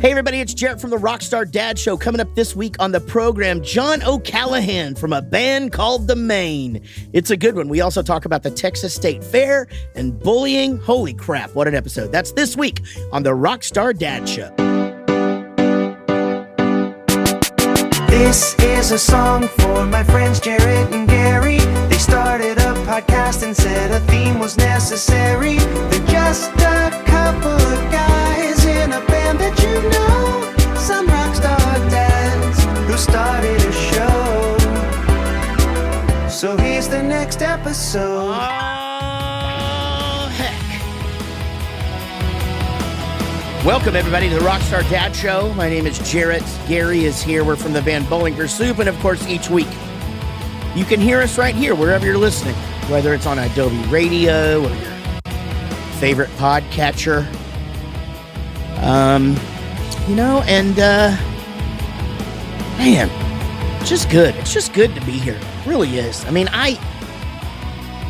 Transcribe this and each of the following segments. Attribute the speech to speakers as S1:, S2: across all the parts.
S1: Hey everybody, it's Jaret from the Rockstar Dad Show. Coming up this week on the program, John O'Callahan from a band called the Maine. It's a good one. We also talk about the Texas State Fair and bullying. Holy crap, what an episode. That's this week on the Rockstar Dad Show.
S2: This is a song for my friends Jaret and Gary. They started a podcast and said a theme was necessary. They're just a couple of guys in a band that you know. Some rockstar dads who started a show. So here's the next episode.
S1: Oh, heck. Welcome, everybody, to the Rockstar Dad Show. My name is Jaret. Gary is here. We're from the band Bowling for Soup. And, of course, each week, you can hear us right here, wherever you're listening, whether it's on Adobe Radio or your favorite podcatcher. Man, it's just good. It's just good to be here. It really is. I mean,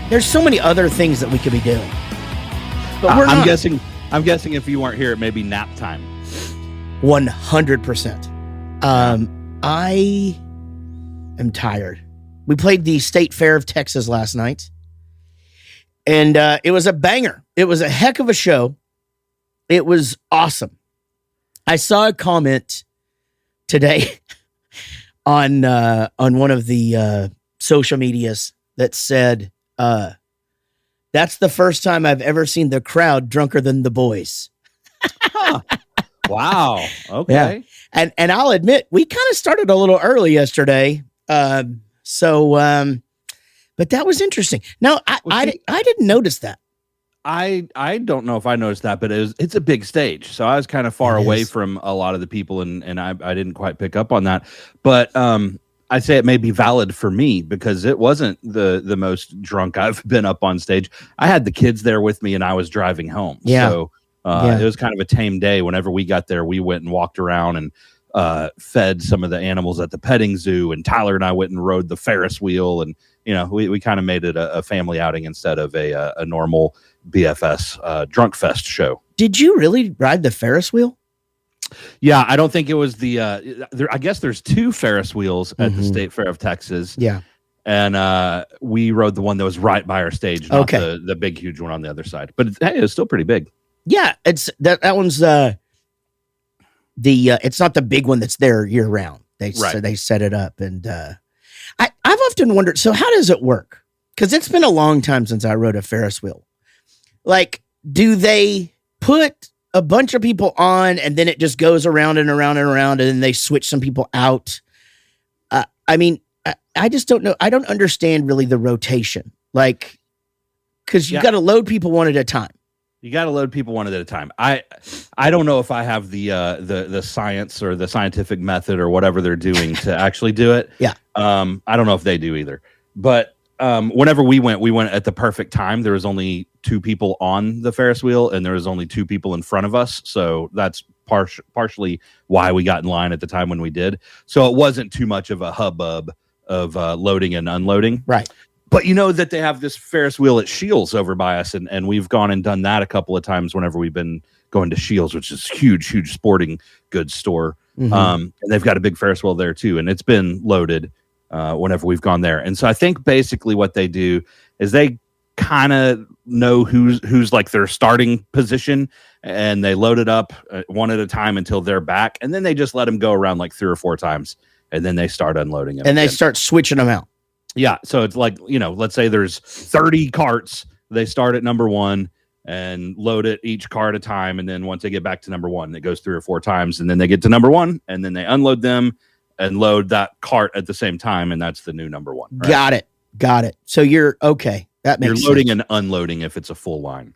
S1: there's so many other things that we could be doing. But we're not.
S3: I'm guessing if you weren't here, it may be nap time.
S1: 100%. I am tired. We played the State Fair of Texas last night, and it was a banger. It was a heck of a show. It was awesome. I saw a comment today on one of the social medias that said, that's the first time I've ever seen the crowd drunker than the boys.
S3: Huh. Wow. Okay.
S1: Yeah. And I'll admit, we kind of started a little early yesterday. But that was interesting. Now, I didn't notice that.
S3: I don't know if I noticed that, but it's a big stage. So I was kind of far away from a lot of the people, and I didn't quite pick up on that. But I'd say it may be valid for me because it wasn't the most drunk I've been up on stage. I had the kids there with me and I was driving home.
S1: Yeah.
S3: So it was kind of a tame day. Whenever we got there, we went and walked around and fed some of the animals at the petting zoo. And Tyler and I went and rode the Ferris wheel. And, you know, we kind of made it a family outing instead of a normal BFS drunk fest show.
S1: Did you really ride the Ferris wheel?
S3: Yeah, I don't think it was the. I guess there's two Ferris wheels at the State Fair of Texas.
S1: Yeah, and
S3: we rode the one that was right by our stage, not the big, huge one on the other side. But it was still pretty big. Yeah,
S1: it's that one's it's not the big one that's there year round. They set it up, and I've often wondered. So how does it work? Because it's been a long time since I rode a Ferris wheel. Like, do they put a bunch of people on and then it just goes around and around and around and then they switch some people out? I mean, I just don't know. I don't understand really the rotation. Like, because you got to load people one at a time.
S3: You got to load people one at a time. I don't know if I have the science or the scientific method or whatever they're doing to actually do it.
S1: Yeah.
S3: I don't know if they do either. But whenever we went at the perfect time. There was only two people on the Ferris wheel and there was only two people in front of us. So that's partially why we got in line at the time when we did. So it wasn't too much of a hubbub of loading and unloading.
S1: Right.
S3: But you know that they have this Ferris wheel at Shields over by us, and we've gone and done that a couple of times whenever we've been going to Shields, which is huge sporting goods store. And they've got a big Ferris wheel there too, and it's been loaded whenever we've gone there. And so I think basically what they do is they kind of know who's like their starting position, and they load it up one at a time until they're back, and then they just let them go around like 3 or 4 times, and then they start unloading them.
S1: And they start switching them out.
S3: Yeah, so it's like, you know, let's say there's 30 carts. They start at number 1 and load it each cart at a time. And then once they get back to number 1, it goes 3 or 4 times. And then they get to number 1 and then they unload them and load that cart at the same time. And that's the new number 1. Right?
S1: Got it. So you're okay. That makes sense.
S3: You're loading and unloading if it's a full line.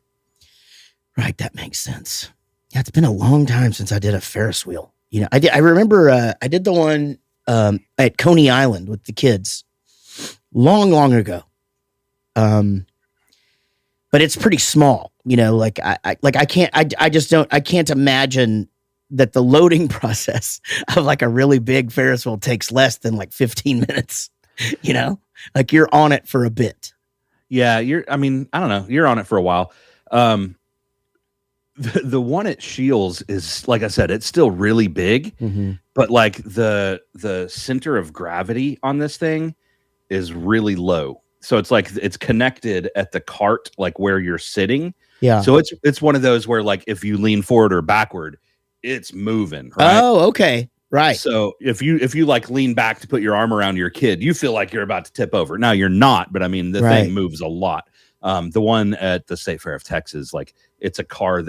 S1: Right. That makes sense. Yeah, it's been a long time since I did a Ferris wheel. You know, I remember I did the one at Coney Island with the kids. Long ago. But it's pretty small, you know, like I can't imagine that the loading process of like a really big Ferris wheel takes less than like 15 minutes, you know, like you're on it for a bit.
S3: Yeah. I don't know. You're on it for a while. The one at Shields is, like I said, it's still really big, but like the center of gravity on this thing is really low. So it's like it's connected at the cart, like where you're sitting.
S1: Yeah.
S3: So it's one of those where like if you lean forward or backward, it's moving. Right?
S1: Oh, okay. Right.
S3: So if you like lean back to put your arm around your kid, you feel like you're about to tip over. Now you're not, but I mean the thing moves a lot. The one at the State Fair of Texas, like it's a cart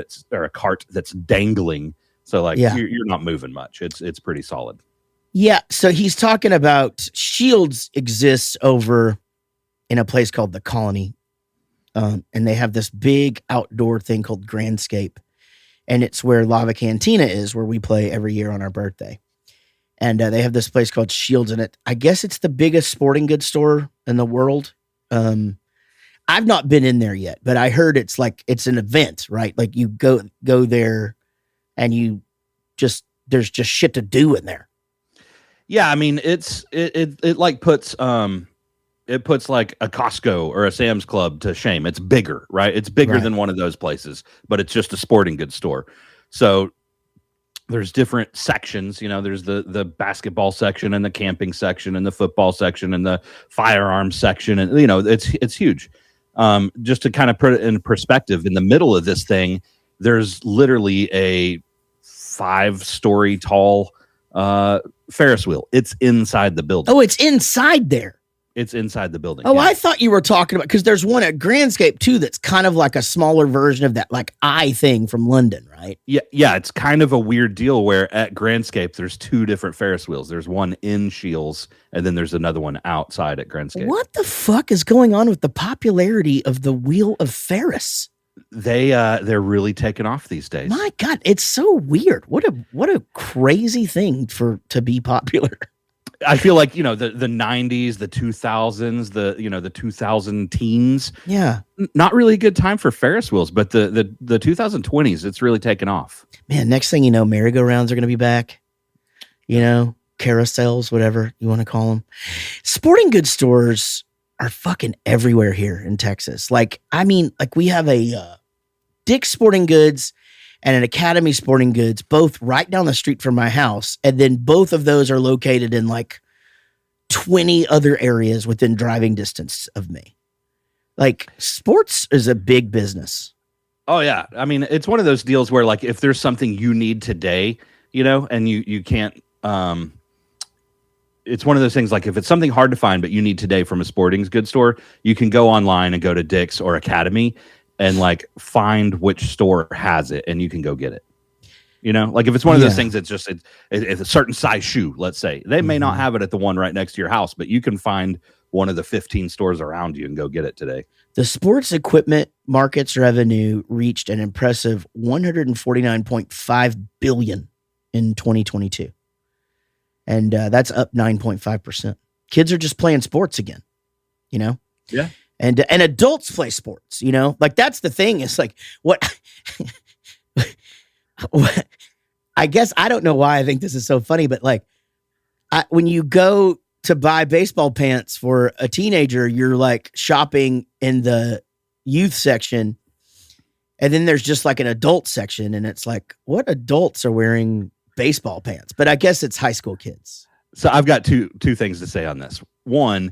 S3: that's dangling. So like you're not moving much. It's pretty solid.
S1: Yeah. So he's talking about Shields exists over in a place called the Colony. And they have this big outdoor thing called Grandscape. And it's where Lava Cantina is, where we play every year on our birthday. And they have this place called Shields in it. I guess it's the biggest sporting goods store in the world. I've not been in there yet, but I heard it's an event, right? Like you go there and there's just shit to do in there.
S3: Yeah. I mean, it like puts like a Costco or a Sam's Club to shame. It's bigger, right? It's bigger than one of those places, but it's just a sporting goods store. So there's different sections, there's the basketball section and the camping section and the football section and the firearms section. And, it's huge. Just to kind of put it in perspective, in the middle of this thing, there's literally a 5-story tall Ferris wheel. It's inside the building.
S1: Oh, it's inside there.
S3: It's inside the building.
S1: Oh, yeah. I thought you were talking about, because there's one at Grandscape too that's kind of like a smaller version of that like eye thing from London, right?
S3: Yeah. It's kind of a weird deal where at Grandscape there's 2 different Ferris wheels. There's one in Shields, and then there's another one outside at Grandscape.
S1: What the fuck is going on with the popularity of the Wheel of Ferris?
S3: They're really taking off these days.
S1: My God, it's so weird. What a crazy thing to be popular.
S3: I feel like, the 90s, the 2000s, the 2000 teens.
S1: Yeah.
S3: Not really a good time for Ferris wheels, but the 2020s, it's really taken off.
S1: Man, next thing you know, merry-go-rounds are going to be back. Carousels, whatever you want to call them. Sporting goods stores are fucking everywhere here in Texas. Like we have a Dick's Sporting Goods and an Academy Sporting Goods, both right down the street from my house. And then both of those are located in like 20 other areas within driving distance of me. Like sports is a big business.
S3: Oh yeah. I mean, it's one of those deals where like, if there's something you need today, and you can't, it's one of those things like if it's something hard to find, but you need today from a sporting goods store, you can go online and go to Dick's or Academy and like find which store has it and you can go get it. Like if it's one of those things, it's a certain size shoe, let's say they may not have it at the one right next to your house, but you can find one of the 15 stores around you and go get it today.
S1: The sports equipment market's revenue reached an impressive $149.5 billion in 2022. And that's up 9.5%. Kids are just playing sports again,
S3: Yeah.
S1: And adults play sports, like that's the thing. It's like what I guess I don't know why I think this is so funny, but like when you go to buy baseball pants for a teenager, you're like shopping in the youth section. And then there's just like an adult section. And it's like, what adults are wearing baseball pants? But I guess it's high school kids.
S3: So I've got two things to say on this. One,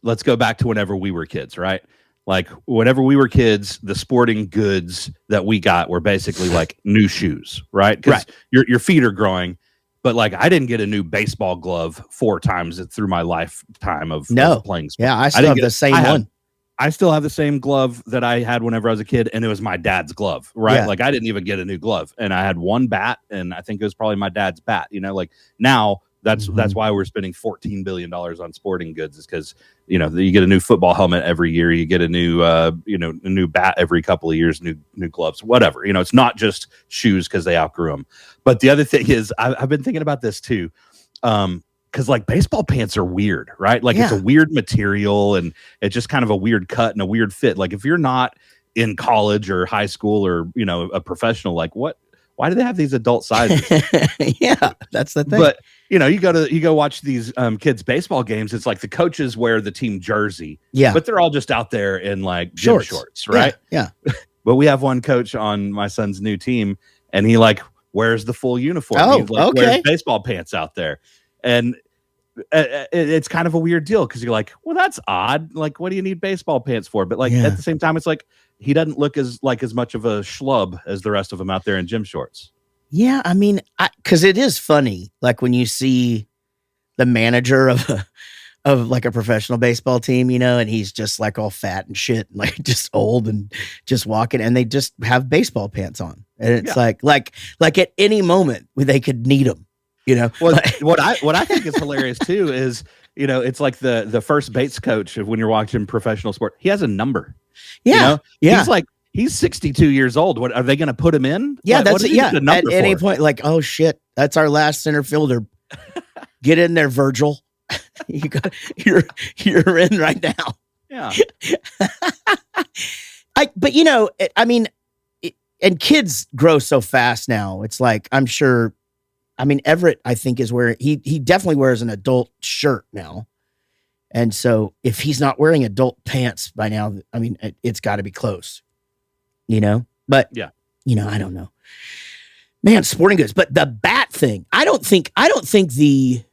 S3: let's go back to whenever we were kids, right? Like whenever we were kids, the sporting goods that we got were basically like new shoes, right? Because your feet are growing. But like I didn't get a new baseball glove 4 times through my lifetime of playing sports.
S1: Yeah, I still have the same one.
S3: I still have the same glove that I had whenever I was a kid, and it was my dad's glove, right?
S1: Yeah.
S3: Like I didn't even get a new glove, and I had one bat, and I think it was probably my dad's bat. Like now that's why we're spending $14 billion on sporting goods, is because you get a new football helmet every year, you get a new a new bat every couple of years, new gloves, whatever. It's not just shoes because they outgrew them. But the other thing is, I've been thinking about this too. Because like baseball pants are weird, right? Like it's a weird material and it's just kind of a weird cut and a weird fit. Like if you're not in college or high school or, a professional, like why do they have these adult sizes?
S1: Yeah, that's the thing.
S3: But you go watch these kids baseball games. It's like the coaches wear the team jersey.
S1: Yeah.
S3: But they're all just out there in like gym shorts, right?
S1: Yeah.
S3: But we have one coach on my son's new team, and he like wears the full uniform.
S1: Oh,
S3: he like
S1: okay.
S3: wears baseball pants out there, and it's kind of a weird deal because you're like, well, that's odd. Like, what do you need baseball pants for? But like
S1: Yeah.
S3: at the same time, it's like he doesn't look as much of a schlub as the rest of them out there in gym shorts.
S1: Yeah, I mean, because it is funny, like when you see the manager of like a professional baseball team, you know, and he's just like all fat and shit, and like just old and just walking, and they just have baseball pants on, and it's like at any moment where they could need them, you know.
S3: Well, what I think is hilarious too is, you know, it's like the first base coach of when you're watching professional sport. He has a number.
S1: Yeah,
S3: you know?
S1: yeah.
S3: He's 62 years old. What are they going to put him in?
S1: Yeah,
S3: what
S1: that's
S3: does he need a number
S1: At any
S3: for?
S1: point, like, oh shit, that's our last center fielder. Get in there, Virgil. You're in right now.
S3: Yeah.
S1: But you know, I mean, and kids grow so fast now. It's like, I'm sure. I mean, Everett, I think, is wearing. He definitely wears an adult shirt now. And so if he's not wearing adult pants by now, I mean, it's got to be close, you know? But,
S3: yeah,
S1: you know, I don't know. Man, sporting goods. But the bat thing, I don't think the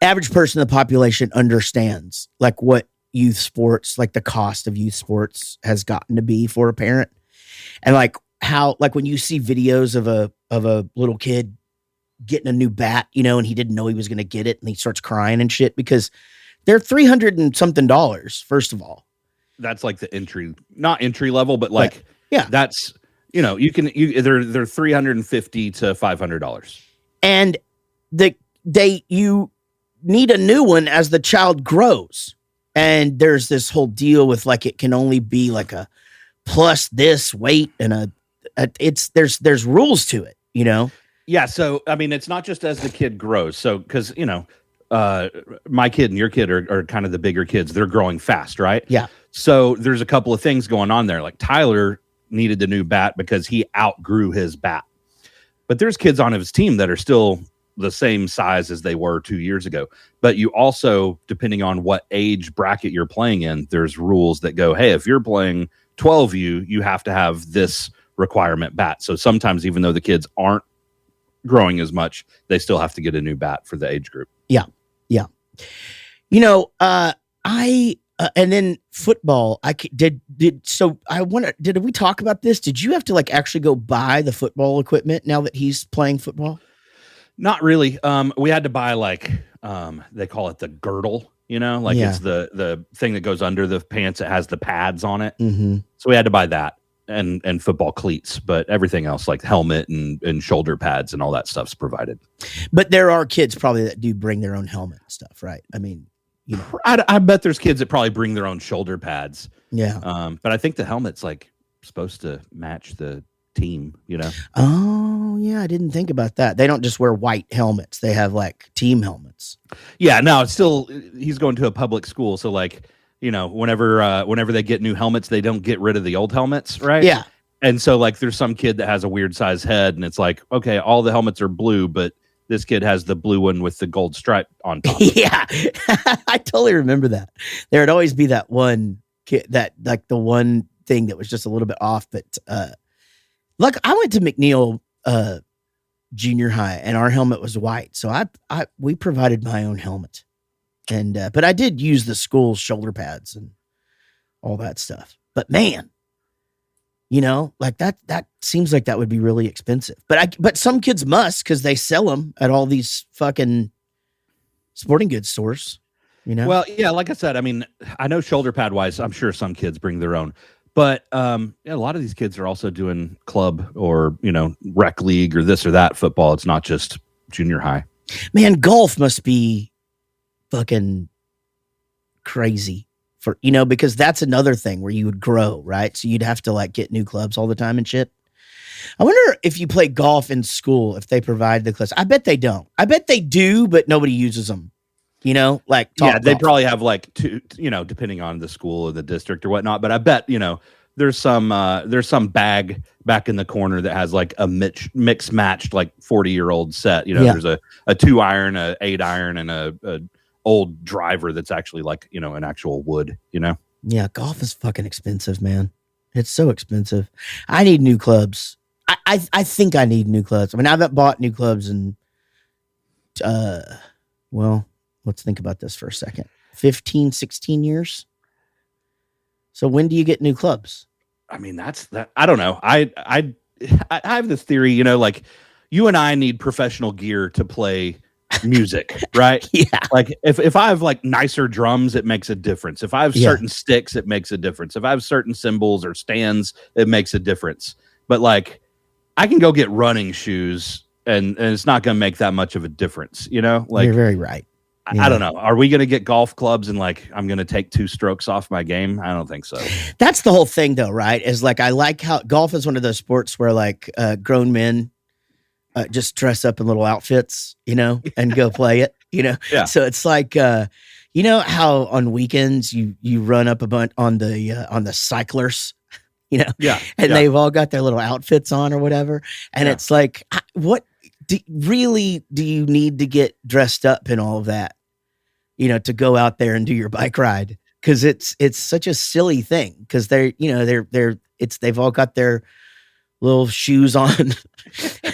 S1: average person in the population understands like what youth sports, like the cost of youth sports has gotten to be for a parent. And like how, like when you see videos of a little kid getting a new bat, you know, and he didn't know he was going to get it, and he starts crying and shit because they're $300 and something, first of all.
S3: That's like the not entry level, but like, yeah, that's, you know, they're $350 to $500.
S1: And you need a new one as the child grows. And there's this whole deal with like, it can only be like a plus this weight and there's rules to it, you know?
S3: Yeah. So, I mean, it's not just as the kid grows. So, cause you know, my kid and your kid are kind of the bigger kids. They're growing fast, right?
S1: Yeah.
S3: So there's a couple of things going on there. Like Tyler needed the new bat because he outgrew his bat. But there's kids on his team that are still the same size as they were 2 years ago. But you also, depending on what age bracket you're playing in, there's rules that go, hey, if you're playing 12U, you have to have this requirement bat. So sometimes even though the kids aren't growing as much, they still have to get a new bat for the age group.
S1: Yeah. Yeah. You know, and then football, did we talk about this? Did you have to like actually go buy the football equipment now that he's playing football?
S3: Not really. We had to buy like, they call it the girdle, you know, like it's the thing that goes under the pants. It has the pads on it.
S1: Mm-hmm.
S3: So we had to buy that and football cleats, but everything else like helmet and shoulder pads and all that stuff's provided.
S1: But there are kids probably that do bring their own helmet and stuff, right? I mean, you know,
S3: I bet there's kids that probably bring their own shoulder pads.
S1: Yeah.
S3: But I think the helmet's like supposed to match the team, you know?
S1: Oh yeah. I didn't think about that. They don't just wear white helmets. They have like team helmets.
S3: Yeah. No, it's still, he's going to a public school. So like, you know, whenever they get new helmets, they don't get rid of the old helmets. Right.
S1: Yeah.
S3: And so like, there's some kid that has a weird size head and it's like, okay, all the helmets are blue, but this kid has the blue one with the gold stripe on top.
S1: Yeah. I totally remember that. There would always be that one kid, that like the one thing that was just a little bit off. But look, I went to McNeil junior high and our helmet was white. So we provided my own helmet. And but I did use the school's shoulder pads and all that stuff. But man, you know, like that seems like that would be really expensive. But some kids must, because they sell them at all these fucking sporting goods stores. You know.
S3: Well, yeah, like I said, I mean, I know shoulder pad wise, I'm sure some kids bring their own. But yeah, a lot of these kids are also doing club or, you know, rec league or this or that football. It's not just junior high.
S1: Man, golf must be fucking crazy for, you know, because that's another thing where you would grow, right? So you'd have to like get new clubs all the time and shit. I wonder if you play golf in school, if they provide the clubs. I bet they don't. I bet they do, but nobody uses them. You know, like
S3: they probably have like two, you know, depending on the school or the district or whatnot. But I bet, you know, there's some bag back in the corner that has like a mix matched like 40-year-old set. You know, there's a 2-iron, a 8-iron, and a old driver that's actually like, you know, an actual wood. You know.
S1: Yeah, golf is fucking expensive, man. It's so expensive. I need new clubs. I think I need new clubs. I mean, I haven't bought new clubs in, well, let's think about this for a second. 15, 16 years. So when do you get new clubs?
S3: I mean, that's that. I don't know. I have this theory, you know, like you and I need professional gear to play music, right?
S1: Yeah.
S3: Like if I have like nicer drums, it makes a difference. If I have certain sticks, it makes a difference. If I have certain cymbals or stands, it makes a difference. But like I can go get running shoes and it's not going to make that much of a difference, you know? Like
S1: You're very right. Yeah.
S3: I don't know. Are we going to get golf clubs and like I'm going to take 2 strokes off my game? I don't think so.
S1: That's the whole thing, though, right? Is like I like how golf is one of those sports where like grown men just dress up in little outfits, you know, and go play it, you know.
S3: Yeah.
S1: So it's like you know how on weekends you run up a bunch on the cyclers, you know, and they've all got their little outfits on or whatever, and it's like, what really do you need to get dressed up in all of that? You know, to go out there and do your bike ride, because it's such a silly thing, because they've all got their little shoes on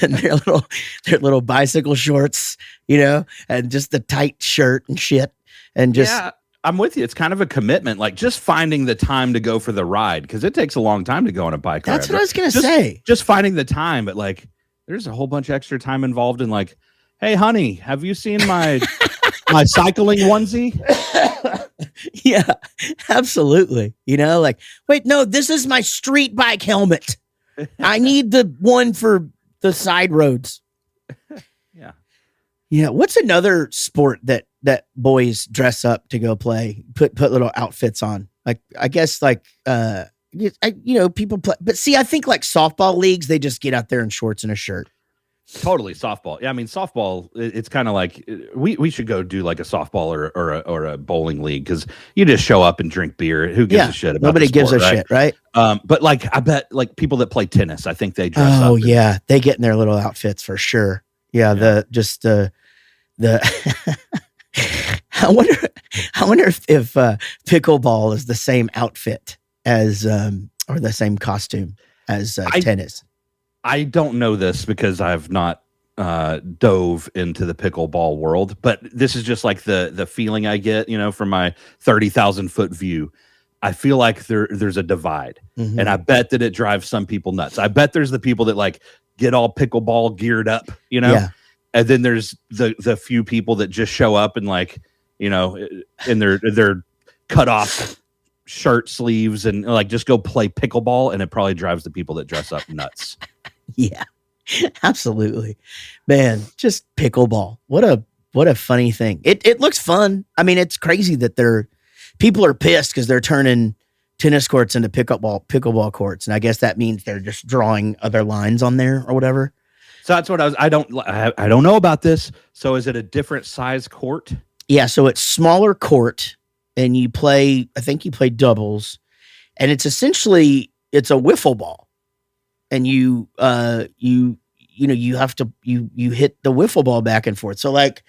S1: and their little bicycle shorts, you know, and just the tight shirt and shit, and just
S3: I'm with you. It's kind of a commitment, like just finding the time to go for the ride, because it takes a long time to go on a bike ride.
S1: That's what I was gonna say.
S3: Just finding the time, but like there's a whole bunch of extra time involved in like, hey, honey, have you seen my my cycling onesie?
S1: Yeah, absolutely. You know, like, wait, no, this is my street bike helmet. I need the one for the side roads.
S3: Yeah.
S1: Yeah. What's another sport that boys dress up to go play, put little outfits on? Like, I guess like, people play, but see, I think like softball leagues, they just get out there in shorts and a shirt.
S3: Totally softball. Yeah, I mean softball. It's kind of like we should go do like a softball or a bowling league, because you just show up and drink beer. Who gives a shit about?
S1: Nobody gives a shit, right?
S3: But like I bet like people that play tennis, I think they dress up.
S1: Oh yeah, they get in their little outfits for sure. Yeah, the I wonder if pickleball is the same outfit as or the same costume as tennis.
S3: I don't know this because I've not dove into the pickleball world, but this is just like the feeling I get, you know, from my 30,000 foot view. I feel like there's a divide, and I bet that it drives some people nuts. I bet there's the people that like get all pickleball geared up, you know, and then there's the few people that just show up and like, you know, in their cut off shirt sleeves and like just go play pickleball, and it probably drives the people that dress up nuts.
S1: Yeah, absolutely, man. Just pickleball. What a funny thing. It looks fun. I mean, it's crazy that people are pissed because they're turning tennis courts into pickleball courts, and I guess that means they're just drawing other lines on there or whatever.
S3: So that's what I don't know about this. So is it a different size court?
S1: Yeah, so it's smaller court, and you play. I think you play doubles, and it's essentially it's a wiffle ball. And you have to hit the wiffle ball back and forth. So like,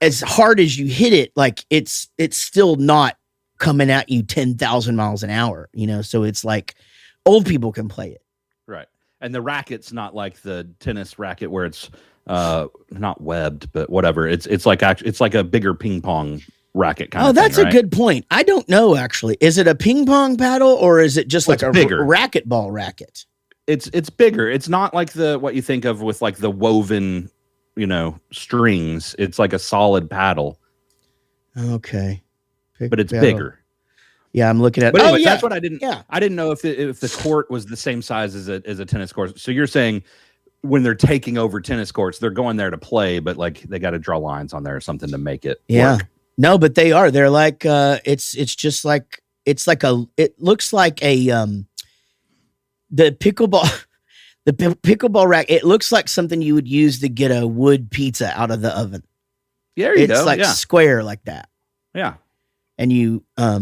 S1: as hard as you hit it, like it's still not coming at you 10,000 miles an hour, you know? So it's like old people can play it.
S3: Right. And the racket's not like the tennis racket where it's not webbed, but whatever. It's like a bigger ping pong racket kind of thing. Oh,
S1: that's a good point. I don't know, actually. Is it a ping pong paddle or is it just like a racquetball racket?
S3: It's bigger. It's not like what you think of with like the woven, you know, strings. It's like a solid paddle.
S1: Okay.
S3: But it's bigger.
S1: Yeah, I'm looking at.
S3: But anyway, that's what I didn't. Yeah. I didn't know if the court was the same size as a tennis court. So you're saying when they're taking over tennis courts, they're going there to play, but like they got to draw lines on there or something to make it work.
S1: No, but they are. They're like it's just like it looks like a the pickleball rack. It looks like something you would use to get a wood pizza out of the oven.
S3: There you go.
S1: It's like square like that.
S3: Yeah.
S1: And you, I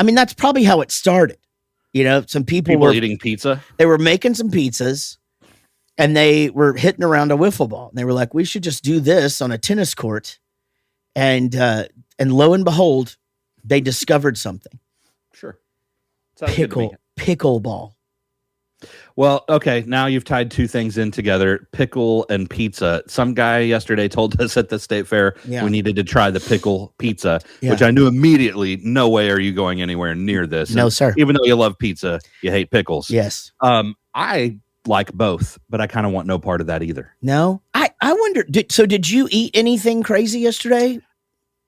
S1: mean, that's probably how it started. You know, some people were
S3: eating pizza.
S1: They were making some pizzas and they were hitting around a wiffle ball. And they were like, we should just do this on a tennis court. And lo and behold, they discovered something.
S3: Sure.
S1: pickleball.
S3: Well, okay, now you've tied two things in together, pickle and pizza. Some guy yesterday told us at the state fair we needed to try the pickle pizza, which I knew immediately, no way are you going anywhere near this.
S1: No,
S3: and
S1: sir.
S3: Even though you love pizza, you hate pickles.
S1: Yes.
S3: I like both, but I kind of want no part of that either.
S1: No? I wonder, did you eat anything crazy yesterday?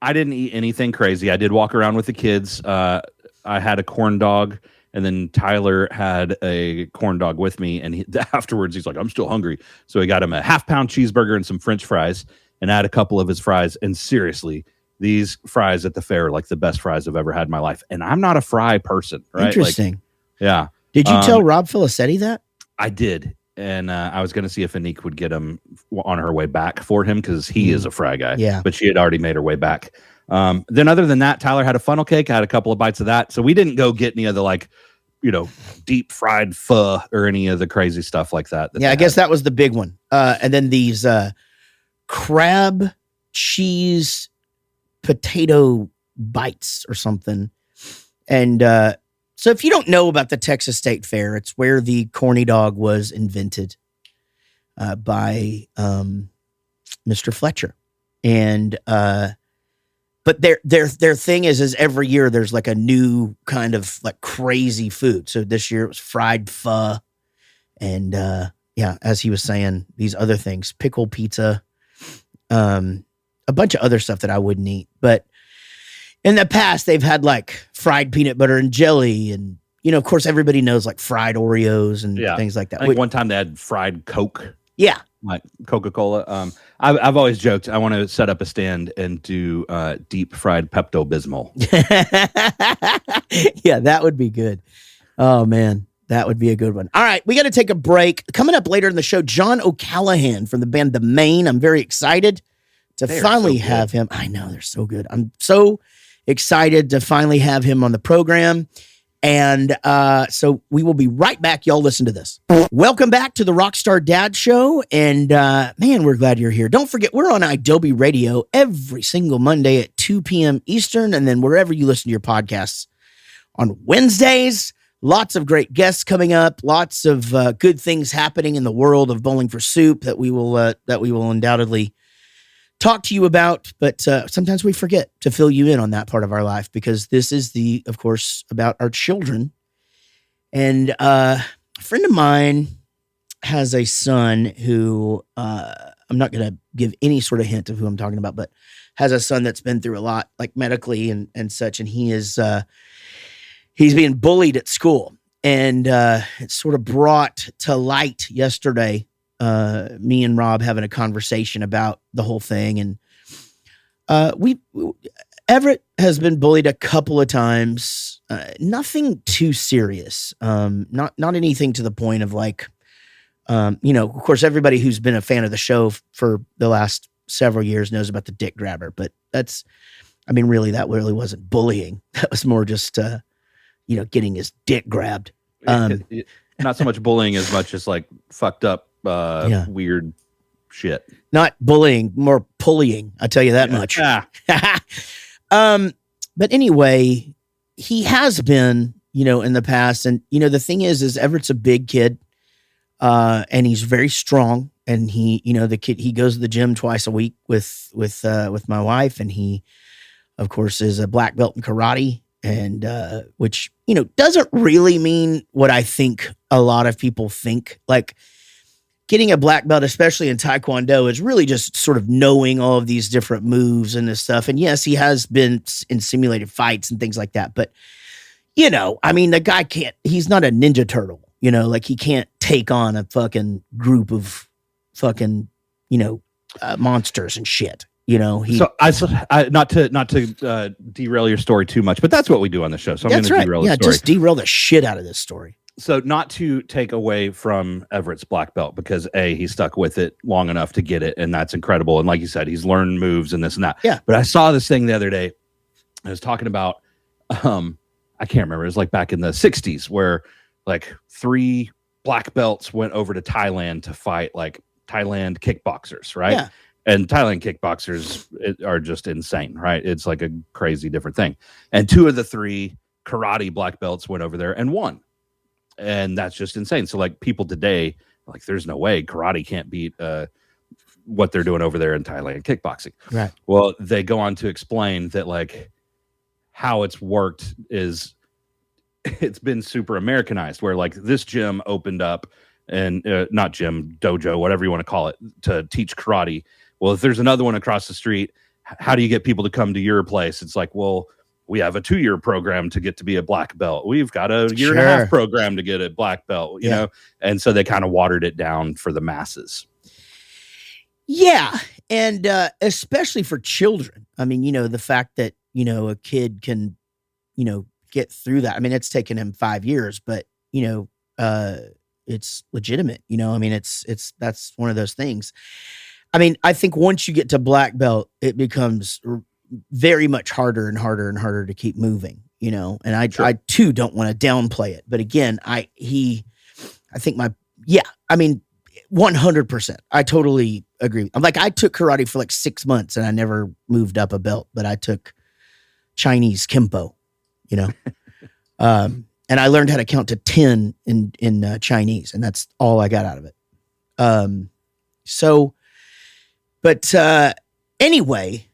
S3: I didn't eat anything crazy. I did walk around with the kids. I had a corn dog. And then Tyler had a corn dog with me, and afterwards he's like, "I'm still hungry." So he got him a half-pound cheeseburger and some French fries, and had a couple of his fries. And seriously, these fries at the fair are like the best fries I've ever had in my life. And I'm not a fry person, right?
S1: Interesting.
S3: Yeah.
S1: Did you tell Rob Felicetti that?
S3: I did, and I was going to see if Anik would get him on her way back for him because he is a fry guy.
S1: Yeah,
S3: but she had already made her way back. Then other than that, Tyler had a funnel cake. I had a couple of bites of that. So we didn't go get any of the deep fried pho or any of the crazy stuff like that.
S1: I guess that was the big one. And then these crab cheese potato bites or something. And so if you don't know about the Texas State Fair, it's where the corny dog was invented by Mr. Fletcher. And but their thing is every year there's like a new kind of like crazy food. So this year it was fried pho, and as he was saying, these other things, pickle pizza, a bunch of other stuff that I wouldn't eat. But in the past they've had like fried peanut butter and jelly, and of course everybody knows like fried Oreos and things like that.
S3: I think one time they had fried Coke.
S1: Yeah.
S3: Like Coca-Cola. I've always joked I want to set up a stand and do deep fried Pepto-Bismol.
S1: Yeah, that would be good. Oh, man, that would be a good one. All right, we got to take a break. Coming up later in the show, John O'Callaghan from the band The Maine. I'm very excited to finally have him. I know, they're so good. I'm so excited to finally have him on the program. And so we will be right back. Y'all listen to this. Welcome back to the Rockstar Dad Show. And man, we're glad you're here. Don't forget, we're on Adobe Radio every single Monday at 2 p.m. Eastern. And then wherever you listen to your podcasts on Wednesdays. Lots of great guests coming up. Lots of good things happening in the world of Bowling for Soup that we will undoubtedly talk to you about, but sometimes we forget to fill you in on that part of our life because this is of course, about our children. And a friend of mine has a son who, I'm not going to give any sort of hint of who I'm talking about, but has a son that's been through a lot, like medically and such. And he is, he's being bullied at school. And it sort of brought to light yesterday me and Rob having a conversation about the whole thing. And Everett has been bullied a couple of times. Nothing too serious. Not anything to the point of like, of course, everybody who's been a fan of the show for the last several years knows about the dick grabber, but that really wasn't bullying. That was more just, getting his dick grabbed.
S3: Not so much bullying as much as like fucked up, weird shit.
S1: Not bullying, more pullying. I'll tell you that much. But anyway, he has been, in the past. And, the thing is Everett's a big kid, and he's very strong. And he, the kid, he goes to the gym twice a week with my wife. And he, of course, is a black belt in karate. And, which, doesn't really mean what I think a lot of people think. Like, getting a black belt, especially in Taekwondo, is really just sort of knowing all of these different moves and this stuff. And yes, he has been in simulated fights and things like that. But, the guy he's not a Ninja Turtle, like he can't take on a fucking group of fucking, monsters and shit.
S3: So I not to derail your story too much, but that's what we do on the show. So I'm going to derail the story.
S1: Just derail the shit out of this story.
S3: So not to take away from Everett's black belt, because he stuck with it long enough to get it, and that's incredible. And like you said, he's learned moves and this and that.
S1: Yeah.
S3: But I saw this thing the other day. I was talking about, I can't remember. It was like back in the 60s where like 3 black belts went over to Thailand to fight like Thailand kickboxers, right? Yeah. And Thailand kickboxers are just insane, right? It's like a crazy different thing. And 2 of the 3 karate black belts went over there and won. And that's just insane. So like people today, like there's no way karate can't beat what they're doing over there in Thailand kickboxing.
S1: Right.
S3: Well, they go on to explain that like how it's worked is it's been super Americanized, where like this gym opened up and not gym, dojo, whatever you want to call it, to teach karate. Well, if there's another one across the street, how do you get people to come to your place? It's like, well, we have a 2-year program to get to be a black belt. We've got a year and a half program to get a black belt, you know? And so they kind of watered it down for the masses.
S1: Yeah. And especially for children. I mean, you know, the fact that, you know, a kid can, you know, get through that. I mean, it's taken him 5 years, but, you know, it's legitimate. You know, I mean, that's one of those things. I mean, I think once you get to black belt, it becomes very much harder and harder and harder to keep moving, you know, and I too don't want to downplay it. But again, I think I mean, 100%. I totally agree. I'm like, I took karate for like 6 months and I never moved up a belt, but I took Chinese Kempo, you know, and I learned how to count to 10 in Chinese, and that's all I got out of it. But anyway,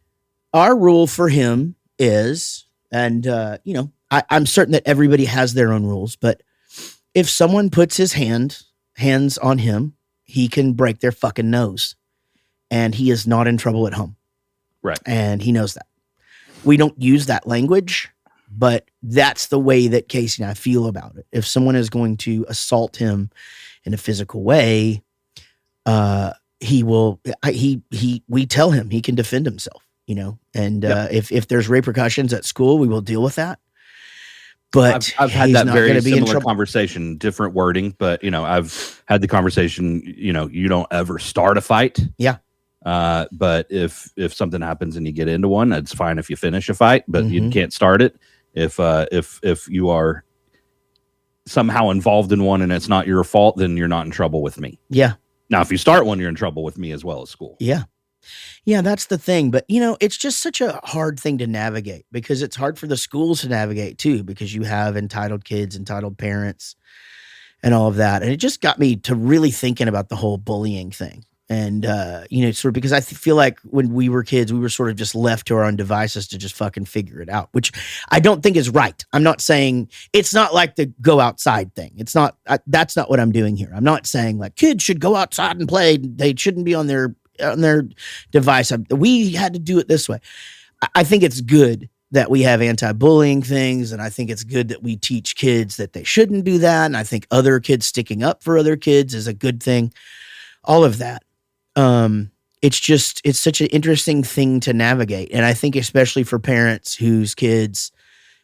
S1: our rule for him is, and you know, I'm certain that everybody has their own rules, but if someone puts his hands on him, he can break their fucking nose, and he is not in trouble at home.
S3: Right.
S1: And he knows that. We don't use that language, but that's the way that Casey and I feel about it. If someone is going to assault him in a physical way, we tell him he can defend himself, you know, and if there's repercussions at school, we will deal with that. But
S3: I've had that very similar conversation, different wording, but you know, I've had the conversation, you know, you don't ever start a fight.
S1: Yeah.
S3: But if something happens and you get into one, it's fine if you finish a fight, but you can't start it. If you are somehow involved in one and it's not your fault, then you're not in trouble with me.
S1: Yeah.
S3: Now, if you start one, you're in trouble with me as well as school.
S1: Yeah. Yeah, that's the thing. But, you know, it's just such a hard thing to navigate because it's hard for the schools to navigate too, because you have entitled kids, entitled parents, and all of that. And it just got me to really thinking about the whole bullying thing. And, you know, sort of because I feel like when we were kids, we were sort of just left to our own devices to just fucking figure it out, which I don't think is right. I'm not saying it's not like the go outside thing. It's not, that's not what I'm doing here. I'm not saying like kids should go outside and play. They shouldn't be on their device. We had to do it this way. I think it's good that we have anti-bullying things. And I think it's good that we teach kids that they shouldn't do that. And I think other kids sticking up for other kids is a good thing. All of that. It's such an interesting thing to navigate. And I think especially for parents whose kids,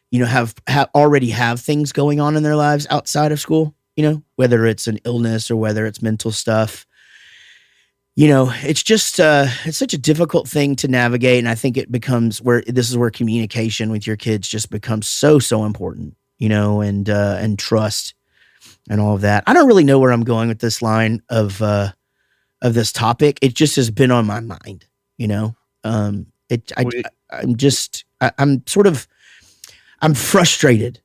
S1: you know, have already have things going on in their lives outside of school, you know, whether it's an illness or whether it's mental stuff, you know, it's just, it's such a difficult thing to navigate. And I think it becomes this is where communication with your kids just becomes so important, you know, and trust and all of that. I don't really know where I'm going with this line of this topic. It just has been on my mind, you know. I'm frustrated,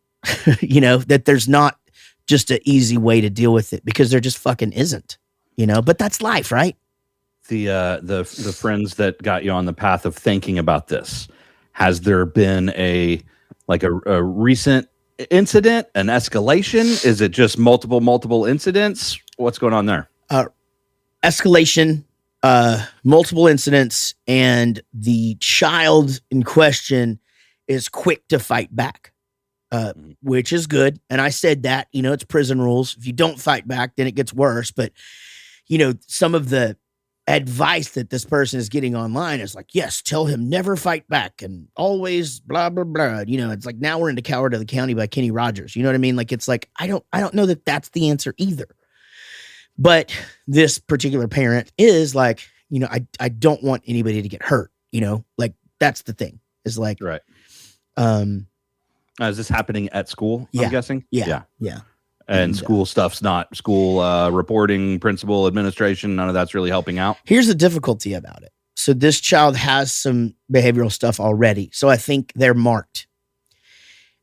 S1: you know, that there's not just an easy way to deal with it because there just fucking isn't, you know. But that's life, right?
S3: The friends that got you on the path of thinking about this, has there been a recent incident, an escalation? Is it just multiple incidents? What's going on there?
S1: Escalation, multiple incidents, and the child in question is quick to fight back, which is good. And I said that, you know, it's prison rules. If you don't fight back, then it gets worse. But, you know, some of the advice that this person is getting online is like, yes, tell him never fight back and always blah, blah, blah. You know, it's like now we're into Coward of the County by Kenny Rogers. You know what I mean? Like, it's like, I don't know that that's the answer either. But this particular parent is like, you know, I don't want anybody to get hurt, you know, like that's the thing is like,
S3: right. Is this happening at school?
S1: Yeah.
S3: I'm guessing.
S1: Yeah.
S3: And school stuff's not school reporting, principal, administration. None of that's really helping out.
S1: Here's the difficulty about it. So this child has some behavioral stuff already. So I think they're marked.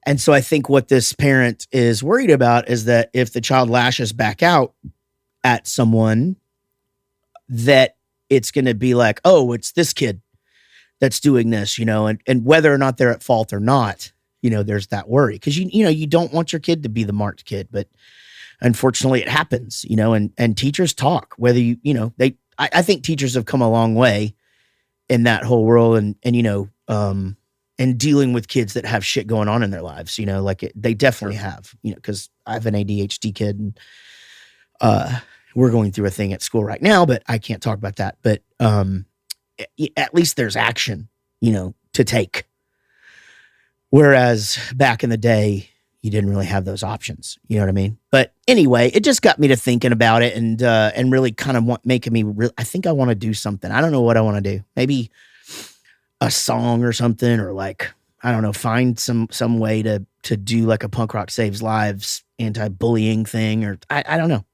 S1: And so I think what this parent is worried about is that if the child lashes back out at someone, that it's going to be like, oh, it's this kid that's doing this, and whether or not they're at fault or not, there's that worry. Because, you don't want your kid to be the marked kid, but unfortunately it happens, and teachers talk, whether I think teachers have come a long way in that whole world and dealing with kids that have shit going on in their lives, they definitely have, because I have an ADHD kid and we're going through a thing at school right now, but I can't talk about that. But at least there's action, to take. Whereas back in the day, you didn't really have those options. You know what I mean? But anyway, it just got me to thinking about it and really kind of making me I think I want to do something. I don't know what I want to do. Maybe a song or something, or like, I don't know, find some way to do like a Punk Rock Saves Lives anti-bullying thing, or I don't know.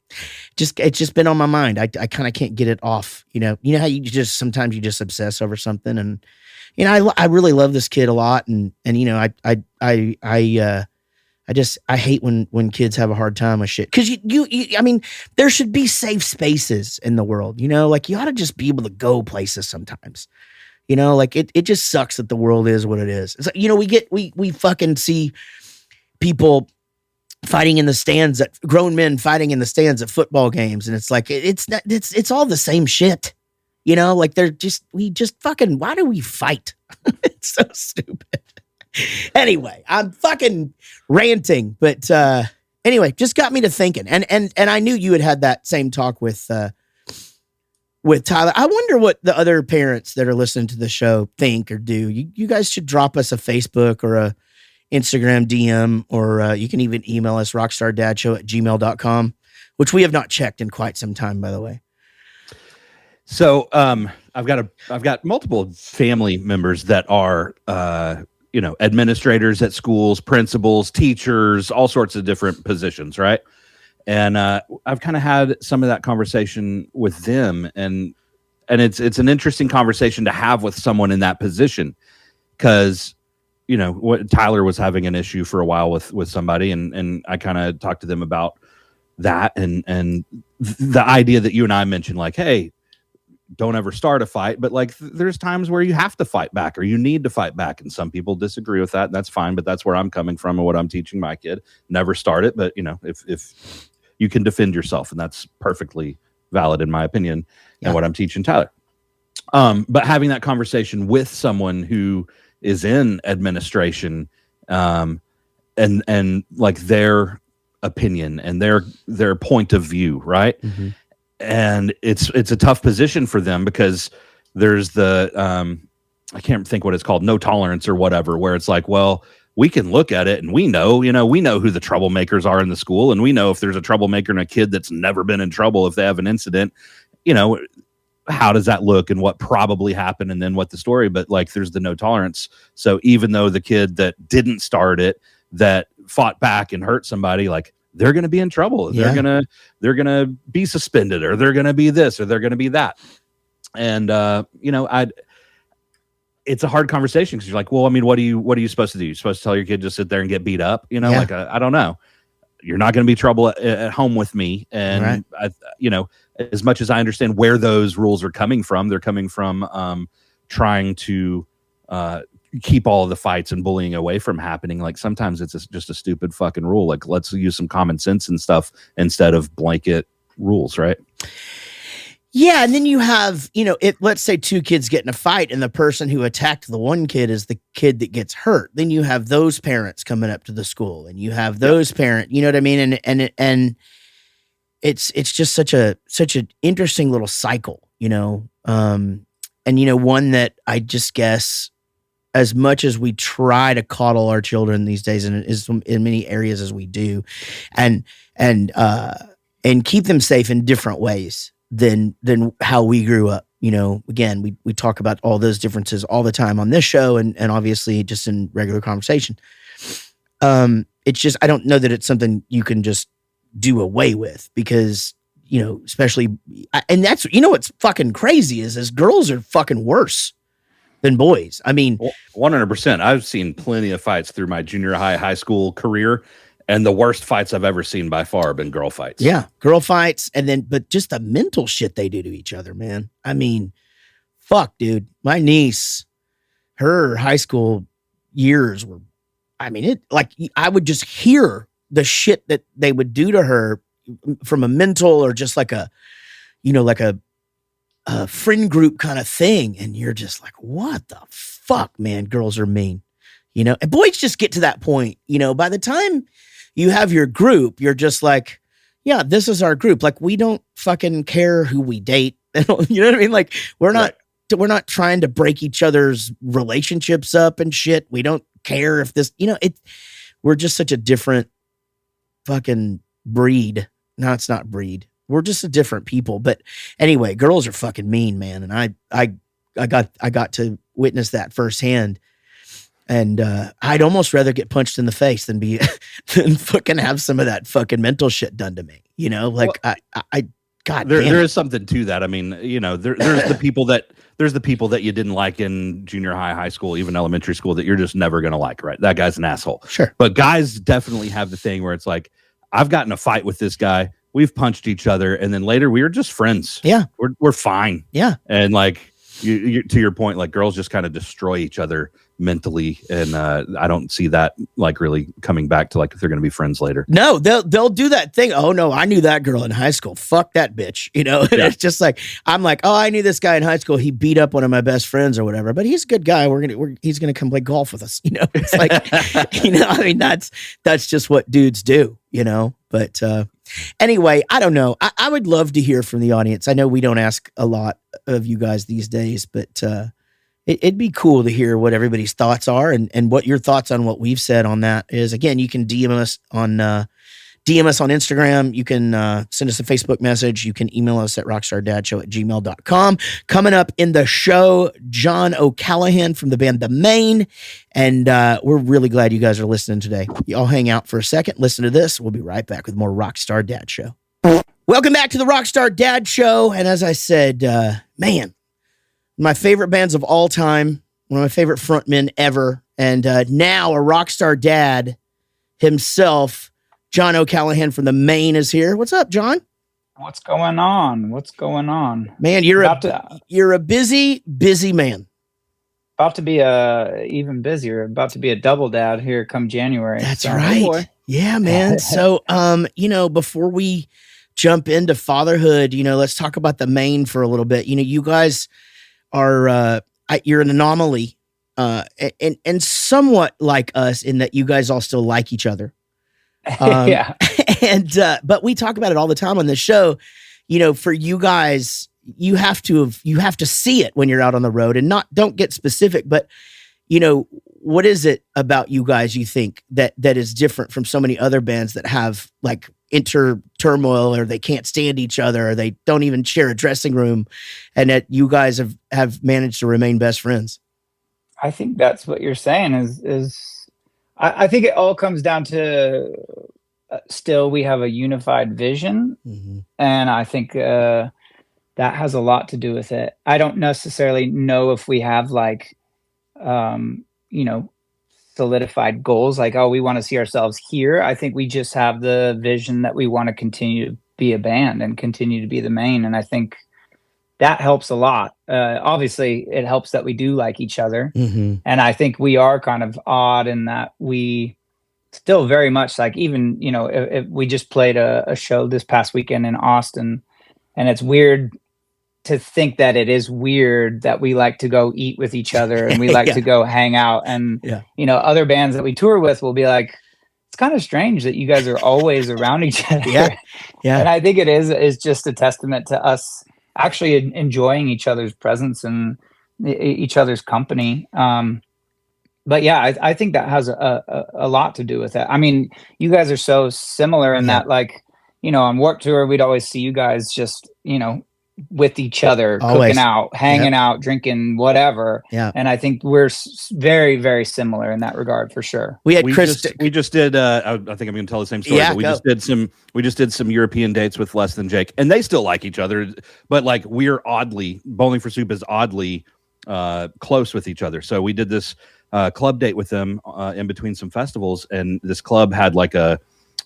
S1: It's just been on my mind. I kind of can't get it off. You know how sometimes you just obsess over something, and I really love this kid a lot, and I hate when kids have a hard time with shit, because I mean, there should be safe spaces in the world. Like, you ought to just be able to go places sometimes. Like, it just sucks that the world is what it is. It's like, we fucking see people fighting in the stands, grown men fighting in the stands at football games, and it's like, it's all the same shit. Like, we just fucking, why do we fight? It's so stupid. Anyway, I'm fucking ranting, but anyway, just got me to thinking, and I knew you had that same talk with Tyler. I wonder what the other parents that are listening to the show think or do. You guys should drop us a Facebook or a Instagram DM, or you can even email us, rockstardadshow@gmail.com, which we have not checked in quite some time, by the way.
S3: So I've got multiple family members that are administrators at schools, principals, teachers, all sorts of different positions, right? And I've kind of had some of that conversation with them, and it's an interesting conversation to have with someone in that position, because what Tyler was having an issue for a while with somebody, and I kind of talked to them about that, and the idea that you and I mentioned, like, hey, don't ever start a fight, but like, there's times where you have to fight back, or you need to fight back, and some people disagree with that, and that's fine, but that's where I'm coming from and what I'm teaching my kid. Never start it, but if you can defend yourself, and that's perfectly valid in my opinion, and what I'm teaching Tyler. But having that conversation with someone who is in administration, and like their opinion and their point of view, right? Mm-hmm. And it's a tough position for them, because there's the I can't think what it's called, no tolerance or whatever, where it's like, well, we can look at it and we know who the troublemakers are in the school, and we know if there's a troublemaker and a kid that's never been in trouble, if they have an incident, how does that look and what probably happened, and then what the story. But like, there's the no tolerance. So even though the kid that didn't start it, that fought back and hurt somebody, like, they're going to be in trouble. Yeah. They're going to be suspended, or they're going to be this, or they're going to be that. And, it's a hard conversation, because you're like, well, I mean, what are you supposed to do? You're supposed to tell your kid to sit there and get beat up? Like, I don't know. You're not going to be trouble at home with me. And right. As much as I understand where those rules are coming from, they're coming from trying to keep all of the fights and bullying away from happening. Like, sometimes it's just a stupid fucking rule. Like, let's use some common sense and stuff instead of blanket rules, right?
S1: Yeah, and then you have, let's say two kids get in a fight, and the person who attacked the one kid is the kid that gets hurt. Then you have those parents coming up to the school, and you have those parents, you know what I mean? And it's just such an interesting little cycle, and one that I just guess, as much as we try to coddle our children these days, and is in many areas as we do, and keep them safe in different ways than how we grew up. Again, we talk about all those differences all the time on this show, and obviously just in regular conversation. It's just, I don't know that it's something you can just do away with, because, especially, and that's, what's fucking crazy is girls are fucking worse than boys. I mean,
S3: 100%. I've seen plenty of fights through my junior high school career, and the worst fights I've ever seen by far have been girl fights.
S1: Yeah, girl fights, but just the mental shit they do to each other, man. I mean, fuck, dude. My niece, her high school years were, I mean, it like I would just hear the shit that they would do to her from a mental or just like a, like a friend group kind of thing. And you're just like, what the fuck, man? Girls are mean, and boys just get to that point, by the time you have your group, you're just like, yeah, this is our group. Like, we don't fucking care who we date. You know what I mean? Like, we're not trying to break each other's relationships up and shit. We don't care if this, we're just such a different fucking breed. No, it's not breed. We're just a different people. But anyway, girls are fucking mean, man. And I got to witness that firsthand. And I'd almost rather get punched in the face than than fucking have some of that fucking mental shit done to me. God,
S3: there is something to that. I mean, there's the people that you didn't like in junior high school, even elementary school, that you're just never gonna like, right? That guy's an asshole.
S1: Sure.
S3: But guys definitely have the thing where it's like, I've gotten a fight with this guy, we've punched each other, and then later we were just friends.
S1: Yeah,
S3: we're fine.
S1: Yeah,
S3: and like you to your point, like girls just kind of destroy each other mentally, and I don't see that like really coming back to like if they're going to be friends later.
S1: No, they'll do that thing. Oh no, I knew that girl in high school. Fuck that bitch. Yeah. It's just like, I'm like, oh, I knew this guy in high school. He beat up one of my best friends or whatever, but he's a good guy. He's gonna come play golf with us. It's like, I mean, that's just what dudes do. But anyway, I don't know. I would love to hear from the audience. I know we don't ask a lot of you guys these days, but it'd be cool to hear what everybody's thoughts are and what your thoughts on what we've said on that is. Again, you can DM us on Instagram. You can send us a Facebook message. You can email us at rockstardadshow@gmail.com. Coming up in the show, John O'Callahan from the band The Maine. And we're really glad you guys are listening today. Y'all hang out for a second. Listen to this. We'll be right back with more Rockstar Dad Show. Welcome back to the Rockstar Dad Show. And as I said, man, my favorite bands of all time, one of my favorite frontmen ever, and now a rockstar dad himself, John O'Callahan from the Maine is here. What's up, John?
S4: What's going on?
S1: Man, you're a busy man.
S4: About to be even busier. About to be a double dad here come January.
S1: That's right. Oh, yeah, man. So, before we jump into fatherhood, let's talk about the Maine for a little bit. You guys are you're an anomaly and somewhat like us in that you guys all still like each other.
S4: Yeah.
S1: And but we talk about it all the time on this show. For you guys, you have to see it when you're out on the road, and don't get specific, but what is it about you guys you think that is different from so many other bands that have like turmoil, or they can't stand each other, or they don't even share a dressing room, and that you guys have managed to remain best friends?
S4: I think that's what you're saying is I think it all comes down to still we have a unified vision. Mm-hmm. And I think that has a lot to do with it. I don't necessarily know if we have like solidified goals, like, oh, we want to see ourselves here. I think we just have the vision that we want to continue to be a band and continue to be the Maine. And I think that helps a lot. Obviously, it helps that we do like each other. Mm-hmm. And I think we are kind of odd in that we still very much like, even, if we just played a show this past weekend in Austin, and it's weird to think that it is weird that we like to go eat with each other and we like to go hang out. And, other bands that we tour with will be like, it's kind of strange that you guys are always around each other.
S1: Yeah.
S4: And I think it is just a testament to us actually enjoying each other's presence and each other's company. But yeah, I think that has a lot to do with it. I mean, you guys are so similar in that, like, on Warped Tour, we'd always see you guys just, with each other, always cooking out, hanging out, drinking, whatever. Yeah. And I think we're very, very similar in that regard for sure.
S3: We just did, I think I'm going to tell the same story, but we just did some European dates with Less Than Jake, and they still like each other, but like Bowling for Soup is oddly close with each other. So we did this club date with them in between some festivals, and this club had like a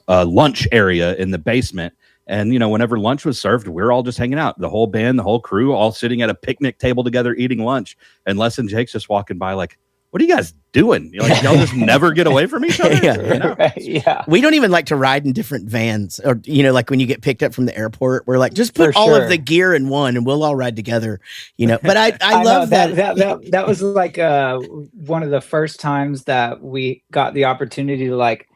S3: lunch area in the basement. And, whenever lunch was served, we were all just hanging out. The whole band, the whole crew, all sitting at a picnic table together, eating lunch. And Les and Jake's just walking by like, what are you guys doing? Y'all just never get away from each other?
S1: Yeah.
S4: Right, yeah.
S1: We don't even like to ride in different vans, or, like when you get picked up from the airport, we're like, just put
S4: For
S1: all
S4: sure.
S1: of the gear in one and we'll all ride together, But I
S4: I
S1: love
S4: know,
S1: that.
S4: that was like one of the first times that we got the opportunity to like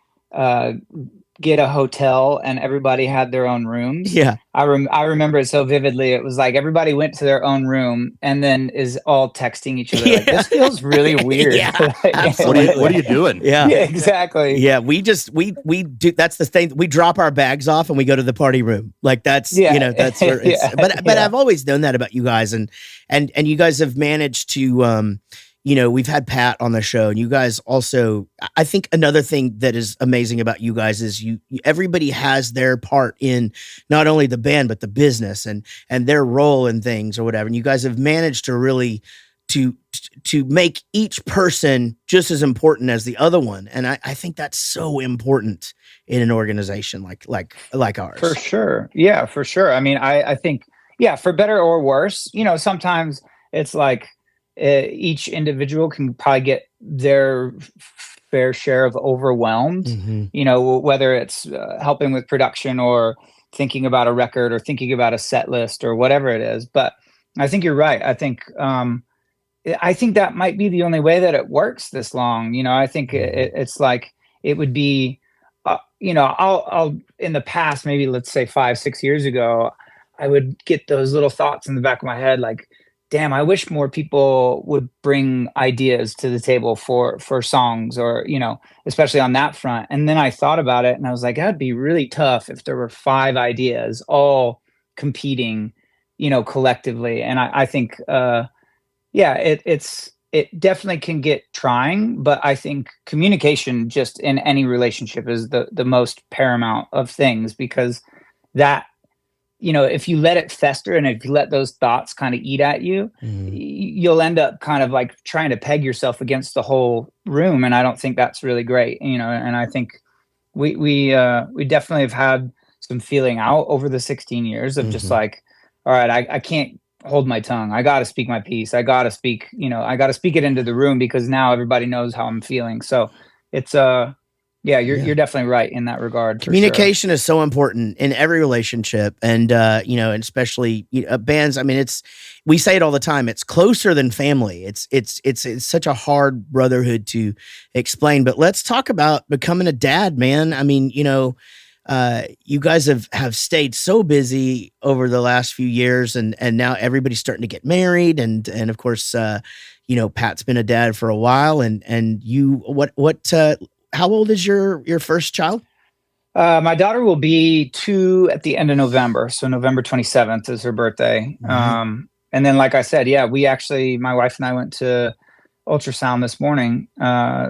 S4: get a hotel and everybody had their own rooms.
S1: Yeah.
S4: I remember it so vividly. It was like everybody went to their own room and then is all texting each other. Like, this feels really weird.
S1: Yeah, absolutely.
S3: What are you doing?
S1: Yeah.
S4: Yeah, exactly.
S1: Yeah, we do. That's the thing. We drop our bags off and we go to the party room. Like that's that's where it's.
S4: Yeah.
S1: But I've always known that about you guys, and you guys have managed to. We've had Pat on the show, and you guys also. I think another thing that is amazing about you guys is everybody has their part in not only the band but the business and their role in things or whatever. And you guys have managed to really to make each person just as important as the other one. And I think that's so important in an organization like ours.
S4: For sure. Yeah, for sure. I mean, I think, yeah, for better or worse, sometimes it's like each individual can probably get their fair share of overwhelmed, whether it's helping with production or thinking about a record or thinking about a set list or whatever it is. But I think you're right. I think that might be the only way that it works this long. I think it's like it would be, I'll in the past, maybe let's say 5-6 years ago, I would get those little thoughts in the back of my head, like, damn, I wish more people would bring ideas to the table for songs or, especially on that front. And then I thought about it and I was like, that'd be really tough if there were 5 ideas all competing, collectively. And I think, it definitely can get trying, but I think communication just in any relationship is the most paramount of things, because that, if you let it fester and if you let those thoughts kind of eat at you, you'll end up kind of like trying to peg yourself against the whole room. And I don't think that's really great, and I think we definitely have had some feeling out over the 16 years of just like, all right, I can't hold my tongue. I got to speak my piece. I got to speak, I got to speak it into the room because now everybody knows how I'm feeling. So it's, you're definitely right in that regard.
S1: Communication is so important in every relationship. And, and especially bands. I mean, we say it all the time. It's closer than family. It's such a hard brotherhood to explain, but let's talk about becoming a dad, man. I mean, you guys have stayed so busy over the last few years, and now everybody's starting to get married, and of course, Pat's been a dad for a while, and you, how old is your first child?
S4: My daughter will be 2 at the end of November, so November 27th is her birthday. And then, like I said, we actually, my wife and I went to ultrasound this morning,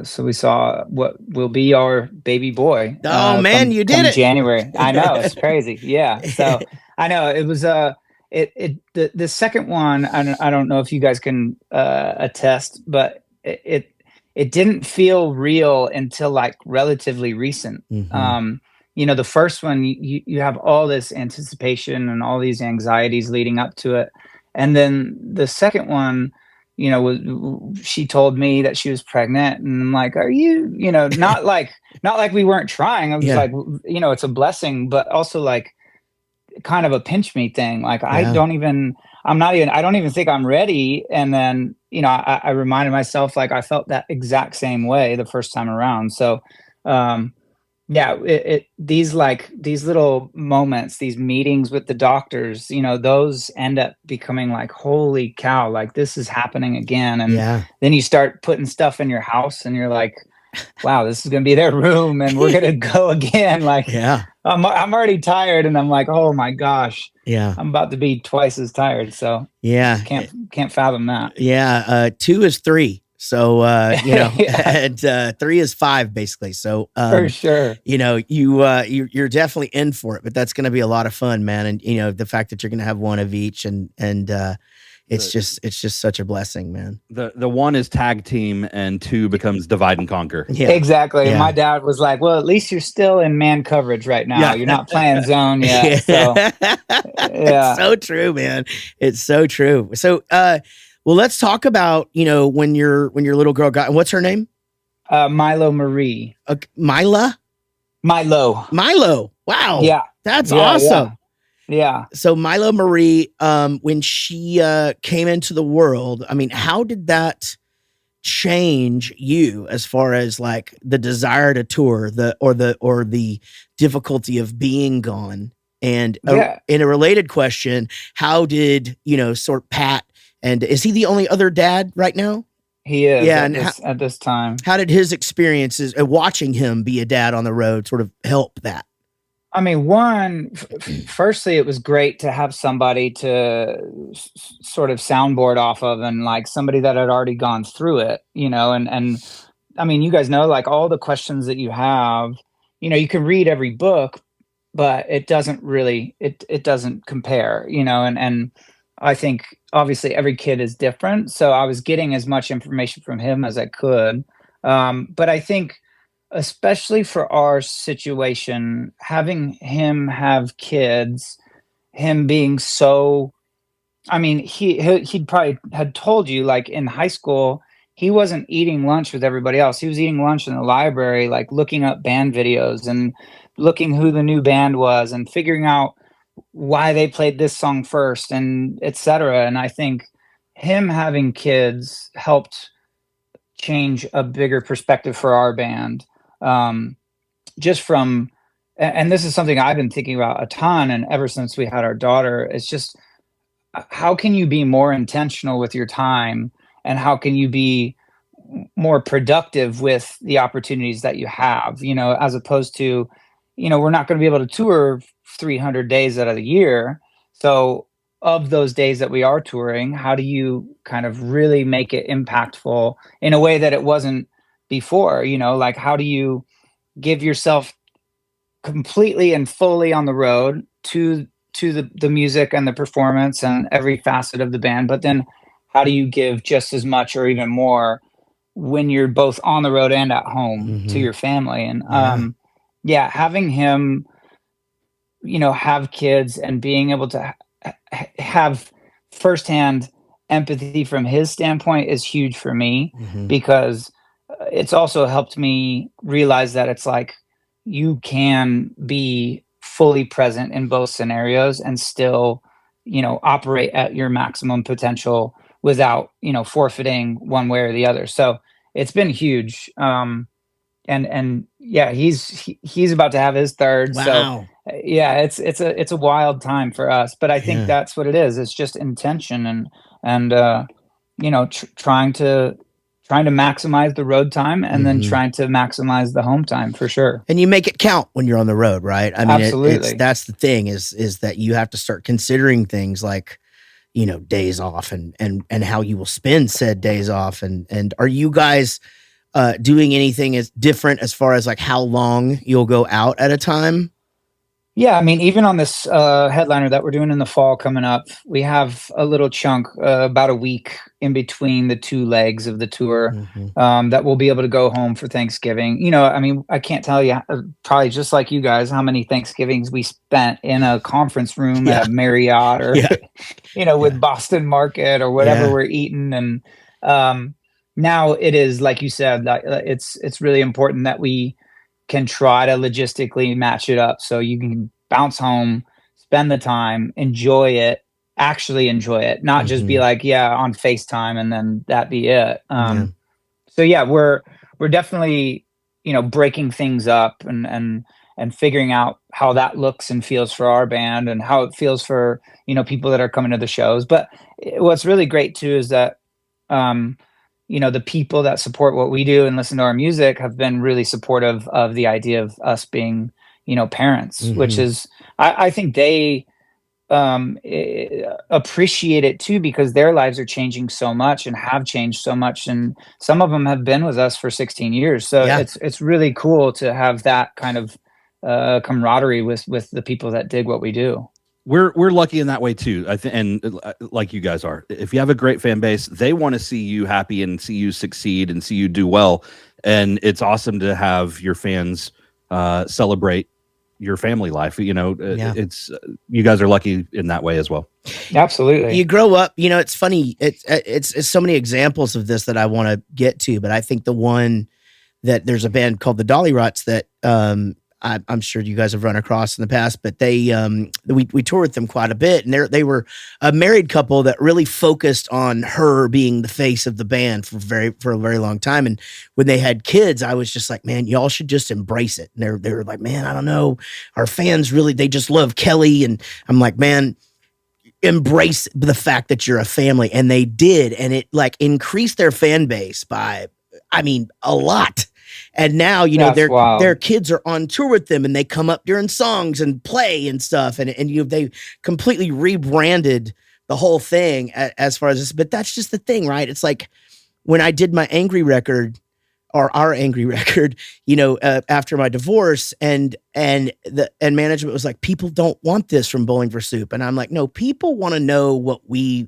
S4: so we saw what will be our baby boy.
S1: Oh man, you did it!
S4: January. I know, it's crazy. Yeah, so I know it was the second one. I don't know if you guys can attest, but it didn't feel real until like relatively recent. The first one, you have all this anticipation and all these anxieties leading up to it, and then the second one, she told me that she was pregnant, and I'm like, are you, not like we weren't trying. I was like, it's a blessing, but also like kind of a pinch me thing. Like, I don't even think I'm ready. And then, I reminded myself, like, I felt that exact same way the first time around. So, these little moments, these meetings with the doctors, those end up becoming like, holy cow, like this is happening again. And then you start putting stuff in your house and you're like, wow, this is going to be their room and we're going to go again. Like, I'm already tired and I'm like, oh my gosh, I'm about to be twice as tired. So can't fathom that.
S1: 2 is 3. So, and 3 is 5 basically. So,
S4: for sure,
S1: you're definitely in for it, but that's going to be a lot of fun, man. And, the fact that you're going to have one of each and it's just such a blessing, man.
S3: The one is tag team and 2 becomes divide and conquer.
S1: Yeah,
S4: Exactly.
S1: Yeah.
S4: My dad was like, well, at least you're still in man coverage right now.
S3: Yeah.
S4: You're not playing zone yet. So,
S1: It's so true, man. It's so true. So, well, let's talk about, when your little girl what's her name?
S4: Milo Marie.
S1: Milo. Wow.
S4: Yeah.
S1: That's
S4: Yeah,
S1: awesome.
S4: Yeah.
S1: So Milo Marie, when she came into the world, I mean, how did that change you as far as like the desire to tour, or the difficulty of being gone? And in a related question, how did sort of Pat, and is he the only other dad right now?
S4: He is.
S1: Yeah,
S4: at this time.
S1: How did his experiences watching him be a dad on the road sort of help that?
S4: I mean, firstly, it was great to have somebody to sort of soundboard off of, and like somebody that had already gone through it, and I mean, you guys know, like all the questions that you have, you can read every book, but it doesn't really, it doesn't compare, and I think obviously every kid is different. So I was getting as much information from him as I could. But I think, especially for our situation, having him have kids, him being so, I mean, he'd probably had told you, like in high school, he wasn't eating lunch with everybody else. He was eating lunch in the library, like looking up band videos and looking who the new band was and figuring out why they played this song first, and etc. And I think him having kids helped change a bigger perspective for our band. Just from, and this is something I've been thinking about a ton, and ever since we had our daughter, it's just, how can you be more intentional with your time, and how can you be more productive with the opportunities that you have, as opposed to, we're not going to be able to tour 300 days out of the year. So of those days that we are touring, how do you kind of really make it impactful in a way that it wasn't before? Like, how do you give yourself completely and fully on the road to the music and the performance and every facet of the band, but then how do you give just as much or even more when you're both on the road and at home to your family? And having him have kids and being able to have firsthand empathy from his standpoint is huge for me, because it's also helped me realize that it's like, you can be fully present in both scenarios and still, operate at your maximum potential without, forfeiting one way or the other. So it's been huge. And yeah, he's about to have his third.
S1: Wow.
S4: So yeah, it's a wild time for us, but I think that's what it is. It's just intention and trying to maximize the road time, and then trying to maximize the home time for sure.
S1: And you make it count when you're on the road, right? I mean,
S4: Absolutely.
S1: that's the thing is that you have to start considering things like, days off and how you will spend said days off. And are you guys doing anything as different as far as like how long you'll go out at a time?
S4: Yeah, I mean, even on this headliner that we're doing in the fall coming up, we have a little chunk, about a week in between the two legs of the tour, that we'll be able to go home for Thanksgiving. I mean, I can't tell you, probably just like you guys, how many Thanksgivings we spent in a conference room at a Marriott or, with Boston Market or whatever we're eating. And now it is, like you said, it's really important that we can try to logistically match it up so you can bounce home, spend the time, actually enjoy it, not just be like, on FaceTime and then that be it. So yeah, we're definitely, breaking things up and figuring out how that looks and feels for our band and how it feels for, people that are coming to the shows. But what's really great too is that, the people that support what we do and listen to our music have been really supportive of the idea of us being, parents, which is, I think they appreciate it too, because their lives are changing so much and have changed so much. And some of them have been with us for 16 years. So it's really cool to have that kind of camaraderie with the people that dig what we do.
S3: we're lucky in that way too. I think, and like you guys are, if you have a great fan base, they want to see you happy and see you succeed and see you do well. And it's awesome to have your fans celebrate your family life. You know, it's you guys are lucky in that way as well.
S4: Absolutely.
S1: You grow up, you know, it's funny. It's so many examples of this that I want to get to, but I think the one that there's a band called the Dolly Rots that I'm sure you guys have run across in the past, but we toured with them quite a bit, and they were a married couple that really focused on her being the face of the band for a very long time. And when they had kids, I was just like, man, y'all should just embrace it. And they were like, man, I don't know, our fans really, they just love Kelly. And I'm like, man, embrace the fact that you're a family. And they did, and it like increased their fan base by, I mean, a lot. And now, you know, their kids are on tour with them, and they come up during songs and play and stuff. And you know, they completely rebranded the whole thing as far as this. But that's just the thing, right? It's like when I did my Angry record, or our Angry record, you know, after my divorce, and management was like, people don't want this from Bowling for Soup. And I'm like, no, people want to know what we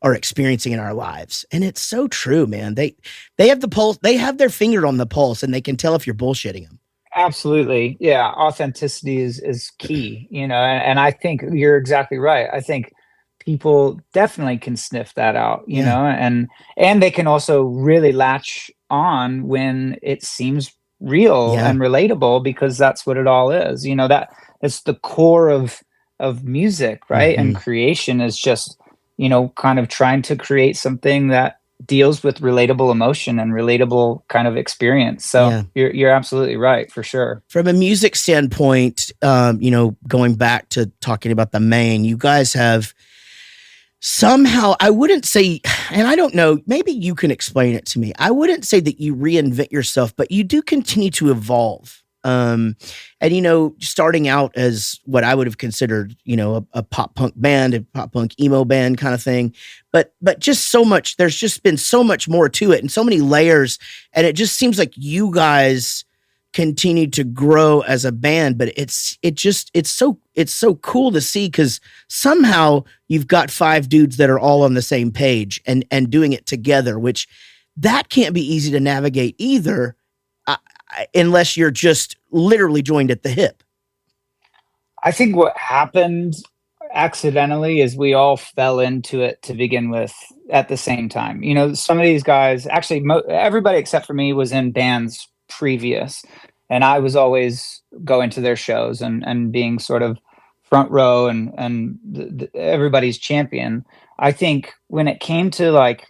S1: are experiencing in our lives. And it's so true, man. They have the pulse, they have their finger on the pulse, and they can tell if you're bullshitting them.
S4: Absolutely. Yeah. Authenticity is key, you know, and I think you're exactly right. I think people definitely can sniff that out, you know, and they can also really latch on when it seems real and relatable, because that's what it all is. You know, that's the core of music, right? And creation is just, you know, kind of trying to create something that deals with relatable emotion and relatable kind of experience. So you're absolutely right, for sure.
S1: From a music standpoint, you know, going back to talking about the Maine, you guys have somehow, I wouldn't say, and I don't know, maybe you can explain it to me. I wouldn't say that you reinvent yourself, but you do continue to evolve. And, you know, starting out as what I would have considered, you know, a pop punk band, a pop punk emo band kind of thing, but just so much, there's just been so much more to it and so many layers. And it just seems like you guys continue to grow as a band, but it's so cool to see, because somehow you've got 5 dudes that are all on the same page and doing it together, which that can't be easy to navigate either. Unless you're just literally joined at the hip.
S4: I think what happened accidentally is we all fell into it to begin with at the same time. You know, some of these guys, actually everybody except for me was in bands previous, and I was always going to their shows and being sort of front row and everybody's champion. I think when it came to like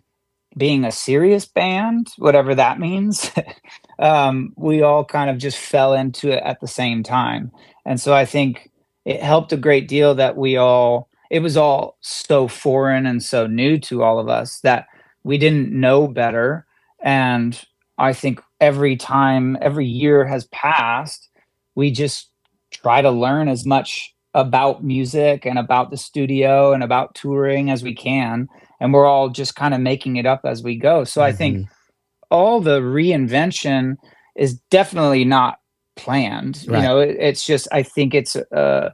S4: being a serious band, whatever that means, we all kind of just fell into it at the same time. And so I think it helped a great deal that it was all so foreign and so new to all of us that we didn't know better. And I think every year has passed, we just try to learn as much about music and about the studio and about touring as we can. And we're all just kind of making it up as we go. So I think all the reinvention is definitely not planned. Right. You know, it's just, I think it's a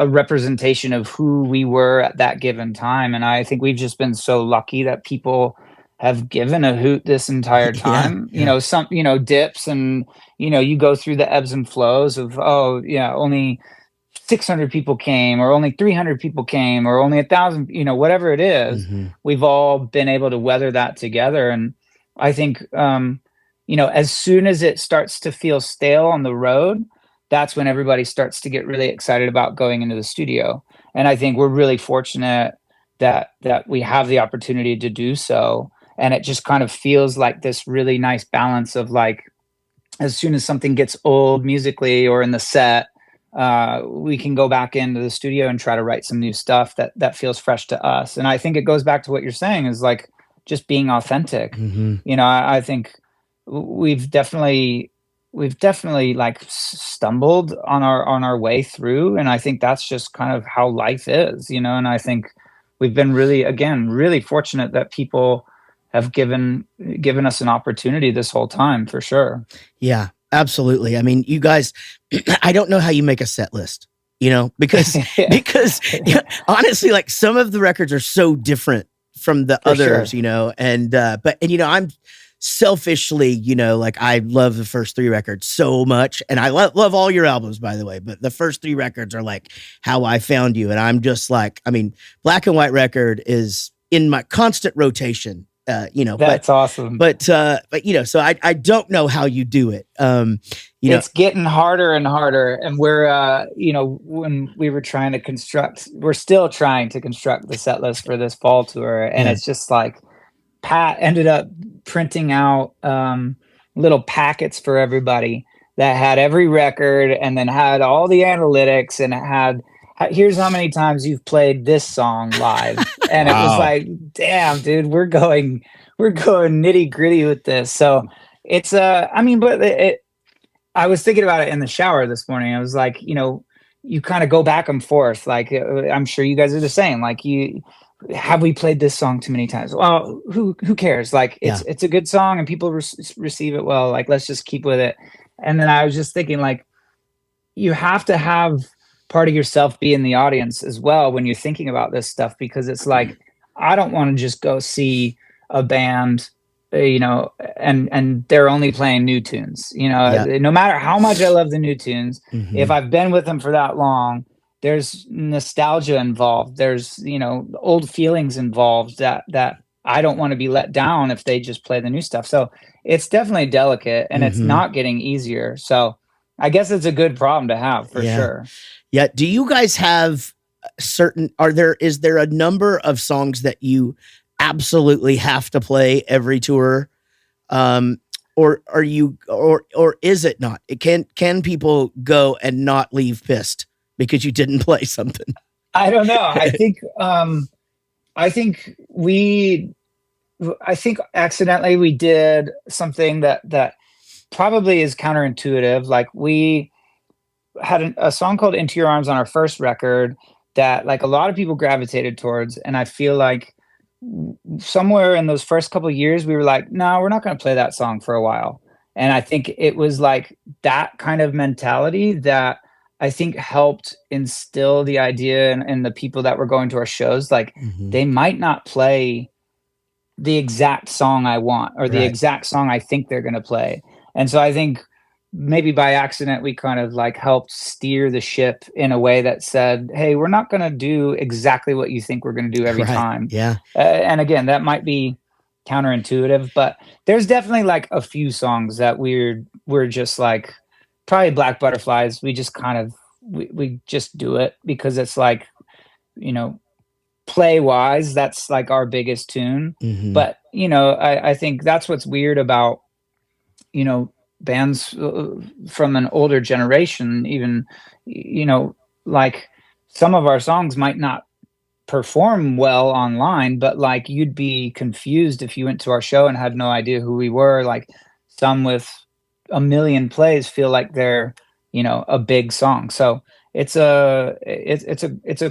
S4: representation of who we were at that given time. And I think we've just been so lucky that people have given a hoot this entire time. You know, some, you know, dips, and, you know, you go through the ebbs and flows of, only 600 people came, or only 300 people came, or only 1,000, you know, whatever it is. We've all been able to weather that together. And I think, you know, as soon as it starts to feel stale on the road, that's when everybody starts to get really excited about going into the studio. And I think we're really fortunate that we have the opportunity to do so. And it just kind of feels like this really nice balance of like, as soon as something gets old musically or in the set, we can go back into the studio and try to write some new stuff that feels fresh to us. And I think it goes back to what you're saying, is like just being authentic. You know, I think we've definitely like stumbled on our way through. And I think that's just kind of how life is, you know, and I think we've been really fortunate that people have given us an opportunity this whole time, for sure.
S1: Yeah. Absolutely. I mean, you guys, I don't know how you make a set list. because
S4: Yeah.
S1: because honestly, like some of the records are so different from the
S4: For
S1: others,
S4: sure.
S1: and I'm selfishly, like I love the first three records so much, and I love all your albums, by the way, but the first three records are like how I found you, and I'm just like, I mean, Black and White record is in my constant rotation,
S4: That's awesome.
S1: but so I don't know how you do it.
S4: It's getting harder and harder, and we're when we were trying to construct, we're still trying to construct the set list for this fall tour, and
S1: Yeah.
S4: it's just like Pat ended up printing out little packets for everybody that had every record and then had all the analytics, and it had here's how many times you've played this song live. And It was
S3: Wow.
S4: like, damn, dude, we're going nitty gritty with this. So it's I was thinking about it in the shower this morning. I was like, you kind of go back and forth. Like, I'm sure you guys are the same. Like, have we played this song too many times? Well, who cares? Like, it's a good song and people receive it well. Like, let's just keep with it. And then I was just thinking, like, you have to have part of yourself be in the audience as well when you're thinking about this stuff, because it's like, I don't want to just go see a band, and they're only playing new tunes, no matter how much I love the new tunes.
S1: Mhm.
S4: If I've been with them for that long, there's nostalgia involved. There's, old feelings involved that I don't want to be let down if they just play the new stuff. So it's definitely delicate, and it's
S1: Mhm.
S4: not getting easier. So I guess it's a good problem to have for sure.
S1: Yeah. Do you guys have is there a number of songs that you absolutely have to play every tour? Or are you, or is it not? Can people go and not leave pissed because you didn't play something?
S4: I don't know. I think accidentally we did something that probably is counterintuitive. Like, we had a song called Into Your Arms on our first record that, like, a lot of people gravitated towards. And I feel like somewhere in those first couple of years, we were like, no, we're not going to play that song for a while. And I think it was like that kind of mentality that I think helped instill the idea in the people that were going to our shows. Like, they might not play the exact song I want, or the
S1: Right.
S4: exact song I think they're going to play. And so I think maybe by accident, we kind of like helped steer the ship in a way that said, hey, we're not going to do exactly what you think we're going to do every
S1: Right.
S4: time.
S1: Yeah.
S4: And again, that might be counterintuitive, but there's definitely like a few songs that we're just like, probably Black Butterflies. We just kind of, we just do it because it's like, play wise, that's like our biggest tune.
S1: Mhm.
S4: But, I think that's what's weird about, bands from an older generation, even, like some of our songs might not perform well online, but like you'd be confused if you went to our show and had no idea who we were. Like, some with a million plays feel like they're, a big song. So it's a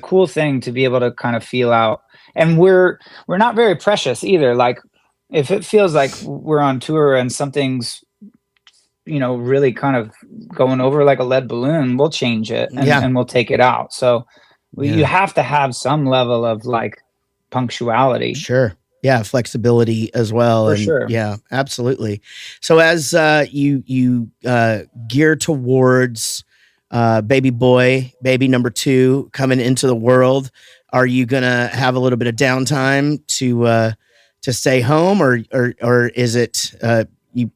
S4: cool thing to be able to kind of feel out. And we're not very precious either. Like, if it feels like we're on tour and something's, really kind of going over like a lead balloon, we'll change it and we'll take it out. So you have to have some level of like punctuality.
S1: Sure. Yeah. Flexibility as well.
S4: For sure.
S1: Yeah, absolutely. So as you gear towards baby number 2 coming into the world, are you gonna have a little bit of downtime to stay home, or is it you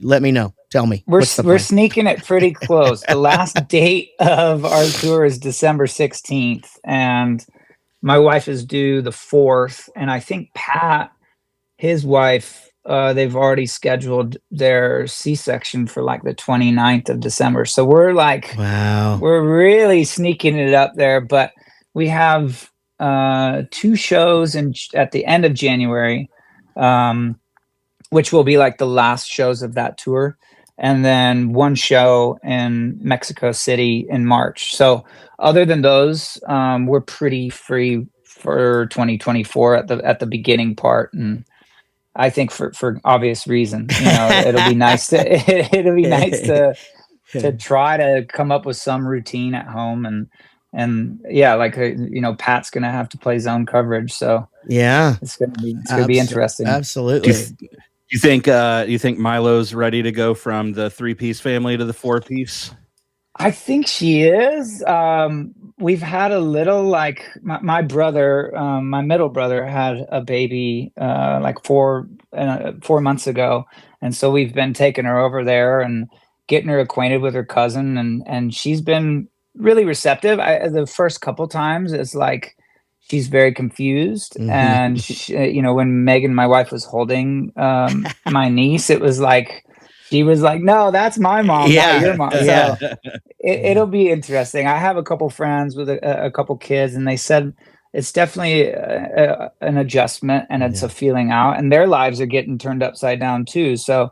S1: let me know? Tell me.
S4: We're
S1: What's the plan?
S4: sneaking it pretty close. The last date of our tour is December 16th, and my wife is due the 4th. And I think Pat, his wife, they've already scheduled their C-section for like the 29th of December. So we're like,
S1: Wow,
S4: we're really sneaking it up there. But we have 2 shows at the end of January, which will be like the last shows of that tour. And then 1 show in Mexico City in March. So other than those, we're pretty free for 2024 at the beginning part. And I think for obvious reasons, it'll be nice to to try to come up with some routine at home. And yeah, like, Pat's going to have to play zone coverage. So
S1: yeah,
S4: it's going to be interesting.
S1: Absolutely.
S3: You think Milo's ready to go from the 3-piece family to the 4-piece?
S4: I think she is. We've had a little, like, my brother, my middle brother had a baby like 4 months ago, and so we've been taking her over there and getting her acquainted with her cousin, and she's been really receptive. The first couple times, it's like she's very confused, and when Megan, my wife, was holding my niece, it was like she was like, "No, that's my mom, not your mom."
S1: Yeah.
S4: So it'll be interesting. I have a couple friends with a couple kids, and they said it's definitely an adjustment, and it's a feeling out, and their lives are getting turned upside down too. So,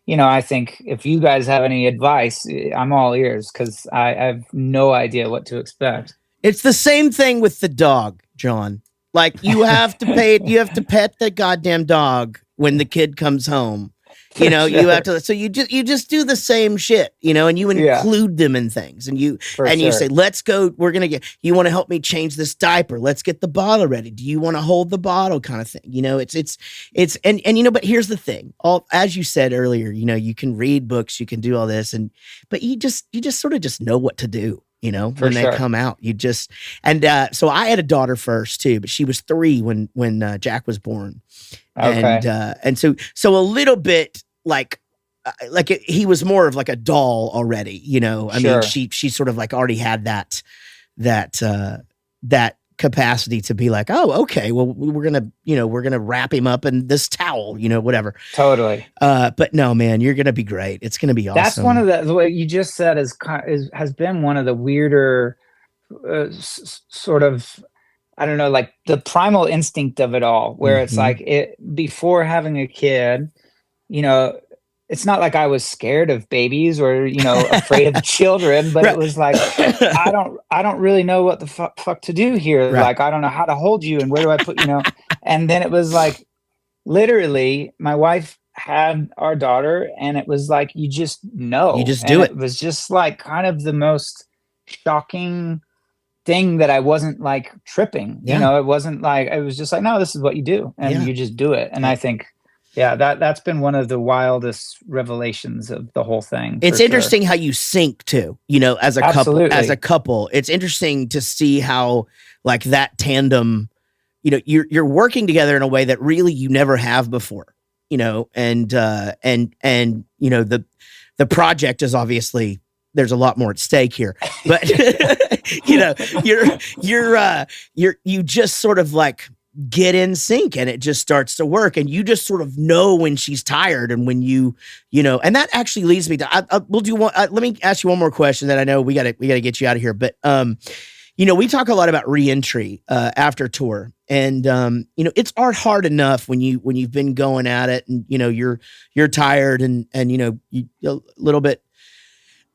S4: I think if you guys have any advice, I'm all ears, because I have no idea what to expect.
S1: It's the same thing with the dog, John. Like, you have to pet the goddamn dog when the kid comes home. You have to, so you just do the same shit, and you include them in things, and you say, let's go, you want to help me change this diaper? Let's get the bottle ready. Do you want to hold the bottle, kind of thing? But here's the thing. As you said earlier, you can read books, you can do all this, but you just sort of just know what to do. When they come out, so I had a daughter first too, but she was 3 when Jack was born.
S4: Okay.
S1: And so a little bit he was more of like a doll already, I mean, she sort of like already had that capacity to be like, oh, okay, well, we're gonna wrap him up in this towel, whatever.
S4: Totally.
S1: But no, man, you're gonna be great. It's gonna be awesome.
S4: That's one of the what you just said has been one of the weirder sort of, I don't know, like the primal instinct of it all, where it's like before having a kid, it's not like I was scared of babies or, afraid of children, but it was like, I don't really know what the fuck to do here. Right. Like, I don't know how to hold you and where do I put, and then it was like, literally my wife had our daughter, and it was like, you just know,
S1: you just do it.
S4: It was just like kind of the most shocking thing that I wasn't like tripping, it wasn't like, it was just like, no, this is what you do, and you just do it. And I think, that's been one of the wildest revelations of the whole thing.
S1: It's interesting how you sync too, as a couple, it's interesting to see how like that tandem, you're working together in a way that really you never have before, and the project is obviously, there's a lot more at stake here, but you just sort of like get in sync, and it just starts to work, and you just sort of know when she's tired, and when and that actually leads me to we'll do one. Let me ask you one more question that I know we gotta get you out of here, but we talk a lot about reentry after tour, and it's hard enough when you've been going at it, and you're tired, and you a little bit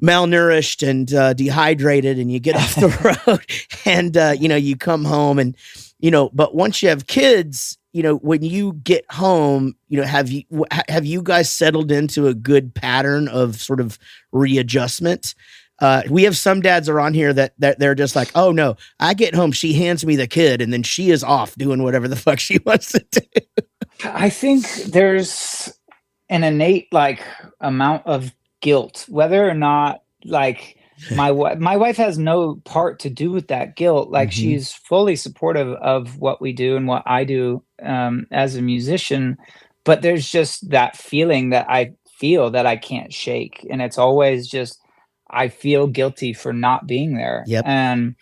S1: malnourished and dehydrated, and you get off the road, and you come home, and but once you have kids, when you get home, have you guys settled into a good pattern of sort of readjustment? We have some dads are on here that they're just like, oh no, I get home, she hands me the kid, and then she is off doing whatever the fuck she wants to do.
S4: I think there's an innate like amount of guilt, whether or not like my wife has no part to do with that guilt. Like she's fully supportive of what we do and what I do as a musician, but there's just that feeling that I feel that I can't shake, and it's always just I feel guilty for not being there.
S1: Yep.
S4: And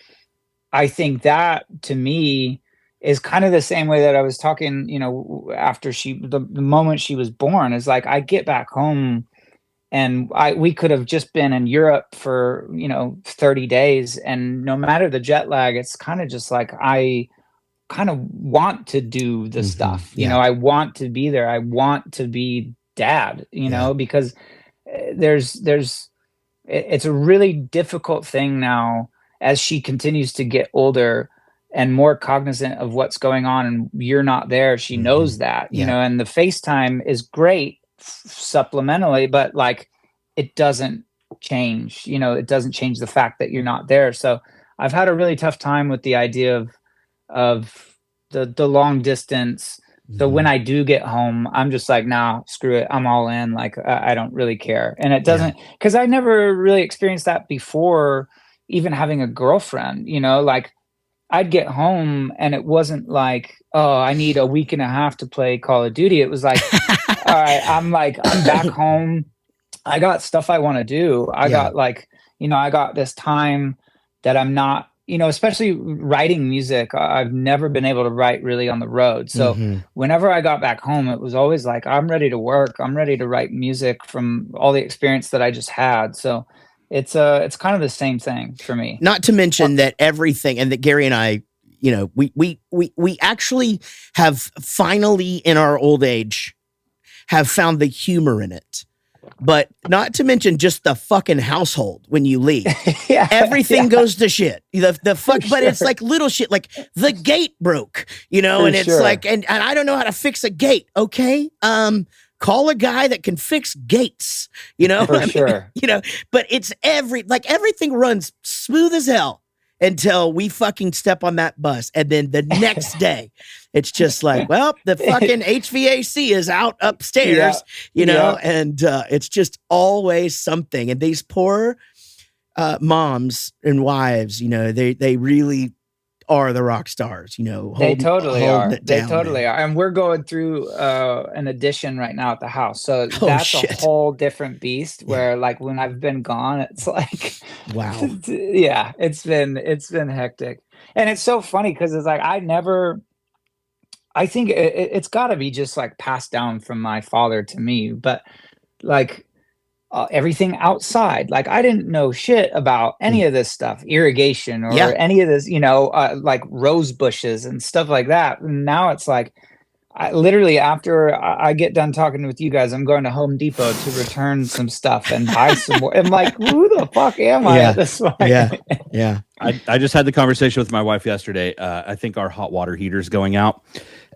S4: I think that to me is kind of the same way that I was talking, after the moment she was born, is like I get back home, and we could have just been in Europe for, 30 days. And no matter the jet lag, it's kind of just like, I kind of want to do the stuff, I want to be there. I want to be dad, because it's a really difficult thing now as she continues to get older and more cognizant of what's going on, and you're not there. She knows that, and the FaceTime is great supplementally, but like it doesn't change. You know, it doesn't change the fact that you're not there. So I've had a really tough time with the idea of the long distance. So when I do get home, I'm just like, nah, screw it. I'm all in. Like, I don't really care. And it doesn't, because I never really experienced that before even having a girlfriend, you know, like I'd get home and it wasn't like, oh, I need a week and a half to play Call of Duty. It was like, all right, I'm back home. I got stuff I want to do. I got like, you know, I got this time that I'm not, you know, especially writing music. I've never been able to write really on the road. So whenever I got back home, it was always like, I'm ready to work. I'm ready to write music from all the experience that I just had. So it's kind of the same thing for me.
S1: Not to mention that everything, and that Gary and I, you know, we actually have finally in our old age have found the humor in it. But not to mention just the fucking household when you leave. Everything goes to shit. The fuck, but it's like little shit, like the gate broke, you know, and it's like, and I don't know how to fix a gate. Okay. Call a guy that can fix gates, you know, you know, but it's everything runs smooth as hell until we fucking step on that bus. And then the next day, it's just like, well, the fucking HVAC is out upstairs, you know, and it's just always something. And these poor moms and wives, you know, they really are the rock stars, you know.
S4: They totally are. They totally are. And we're going through an addition right now at the house. So that's a whole different beast where like when I've been gone, it's like,
S1: wow.
S4: Yeah, it's been hectic. And it's so funny because it's like, I think it's gotta be just like passed down from my father to me, but like, everything outside, like I didn't know shit about any of this stuff, irrigation or any of this, you know, like rose bushes and stuff like that. And now it's like, I literally, after I get done talking with you guys, I'm going to Home Depot to return some stuff and buy some more. I'm like, who the fuck am I at this point?
S1: Yeah.
S3: I just had the conversation with my wife yesterday. I think our hot water heater's going out.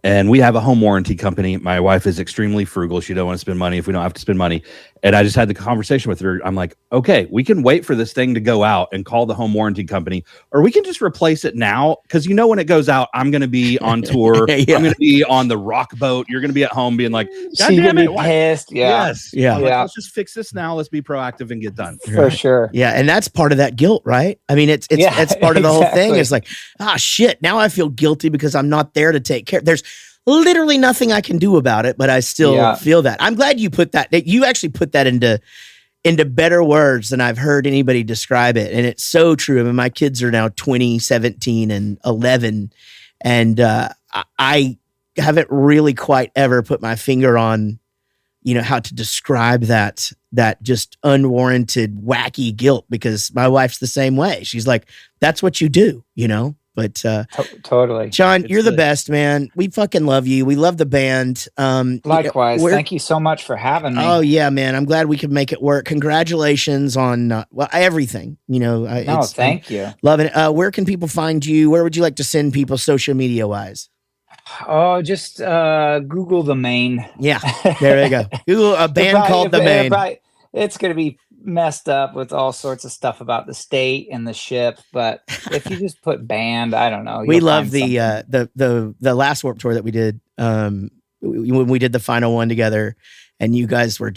S3: And we have a home warranty company. My wife is extremely frugal. She don't want to spend money if we don't have to spend money. And I just had the conversation with her. I'm like, okay, we can wait for this thing to go out and call the home warranty company, or we can just replace it now. Because you know when it goes out, I'm going to be on tour. I'm going to be on the rock boat. You're going to be at home being like, God damn it.
S4: Pissed.
S3: Yes. Like, let's just fix this now. Let's be proactive and get done.
S4: For sure.
S1: Yeah. And that's part of that guilt, right? I mean, it's part of the whole thing. It's like, shit, now I feel guilty because I'm not there to take care. There's literally nothing I can do about it, but I still feel that. I'm glad you put that you actually put that into better words than I've heard anybody describe it. And it's so true. I mean, my kids are now 20, 17, and 11. And I haven't really quite ever put my finger on, you know, how to describe that just unwarranted, wacky guilt, because my wife's the same way. She's like, that's what you do, you know? But
S4: totally,
S1: John, you're the best, man. We fucking love you. We love the band.
S4: Likewise. Thank you so much for having me.
S1: Oh yeah, man. I'm glad we could make it work. Congratulations on everything. You know,
S4: thank you.
S1: Loving it. Where can people find you? Where would you like to send people social media wise?
S4: Oh, just Google the Maine.
S1: Yeah, there you go. Google a band called the Maine.
S4: It's gonna be messed up with all sorts of stuff about the state and the ship, but if you just put band, I don't know.
S1: We love the last Warped Tour that we did when we did the final one together, and you guys were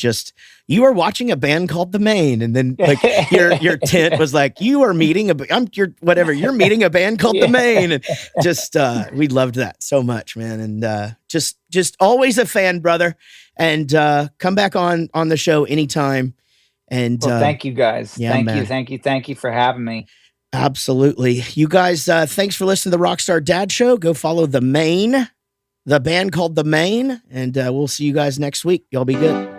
S1: you were watching a band called the Maine, and then like your tent was like, you are meeting you're meeting a band called the Maine, and just we loved that so much, man. And just always a fan, brother, and come back on the show anytime. And
S4: thank you guys.
S1: Yeah,
S4: thank you for having me.
S1: Absolutely. You guys, thanks for listening to the Rockstar Dad Show. Go follow the Maine, the band called the Maine, and we'll see you guys next week. Y'all be good.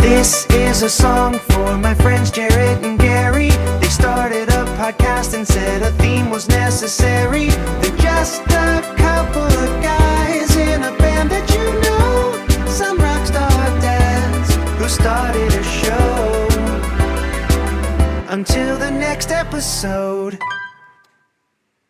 S2: This is a song for my friends Jaret and Gary. They started a podcast and said a theme was necessary. They're just a couple of guys in a band that you know, some rockstar dads who started a show. Until the next episode.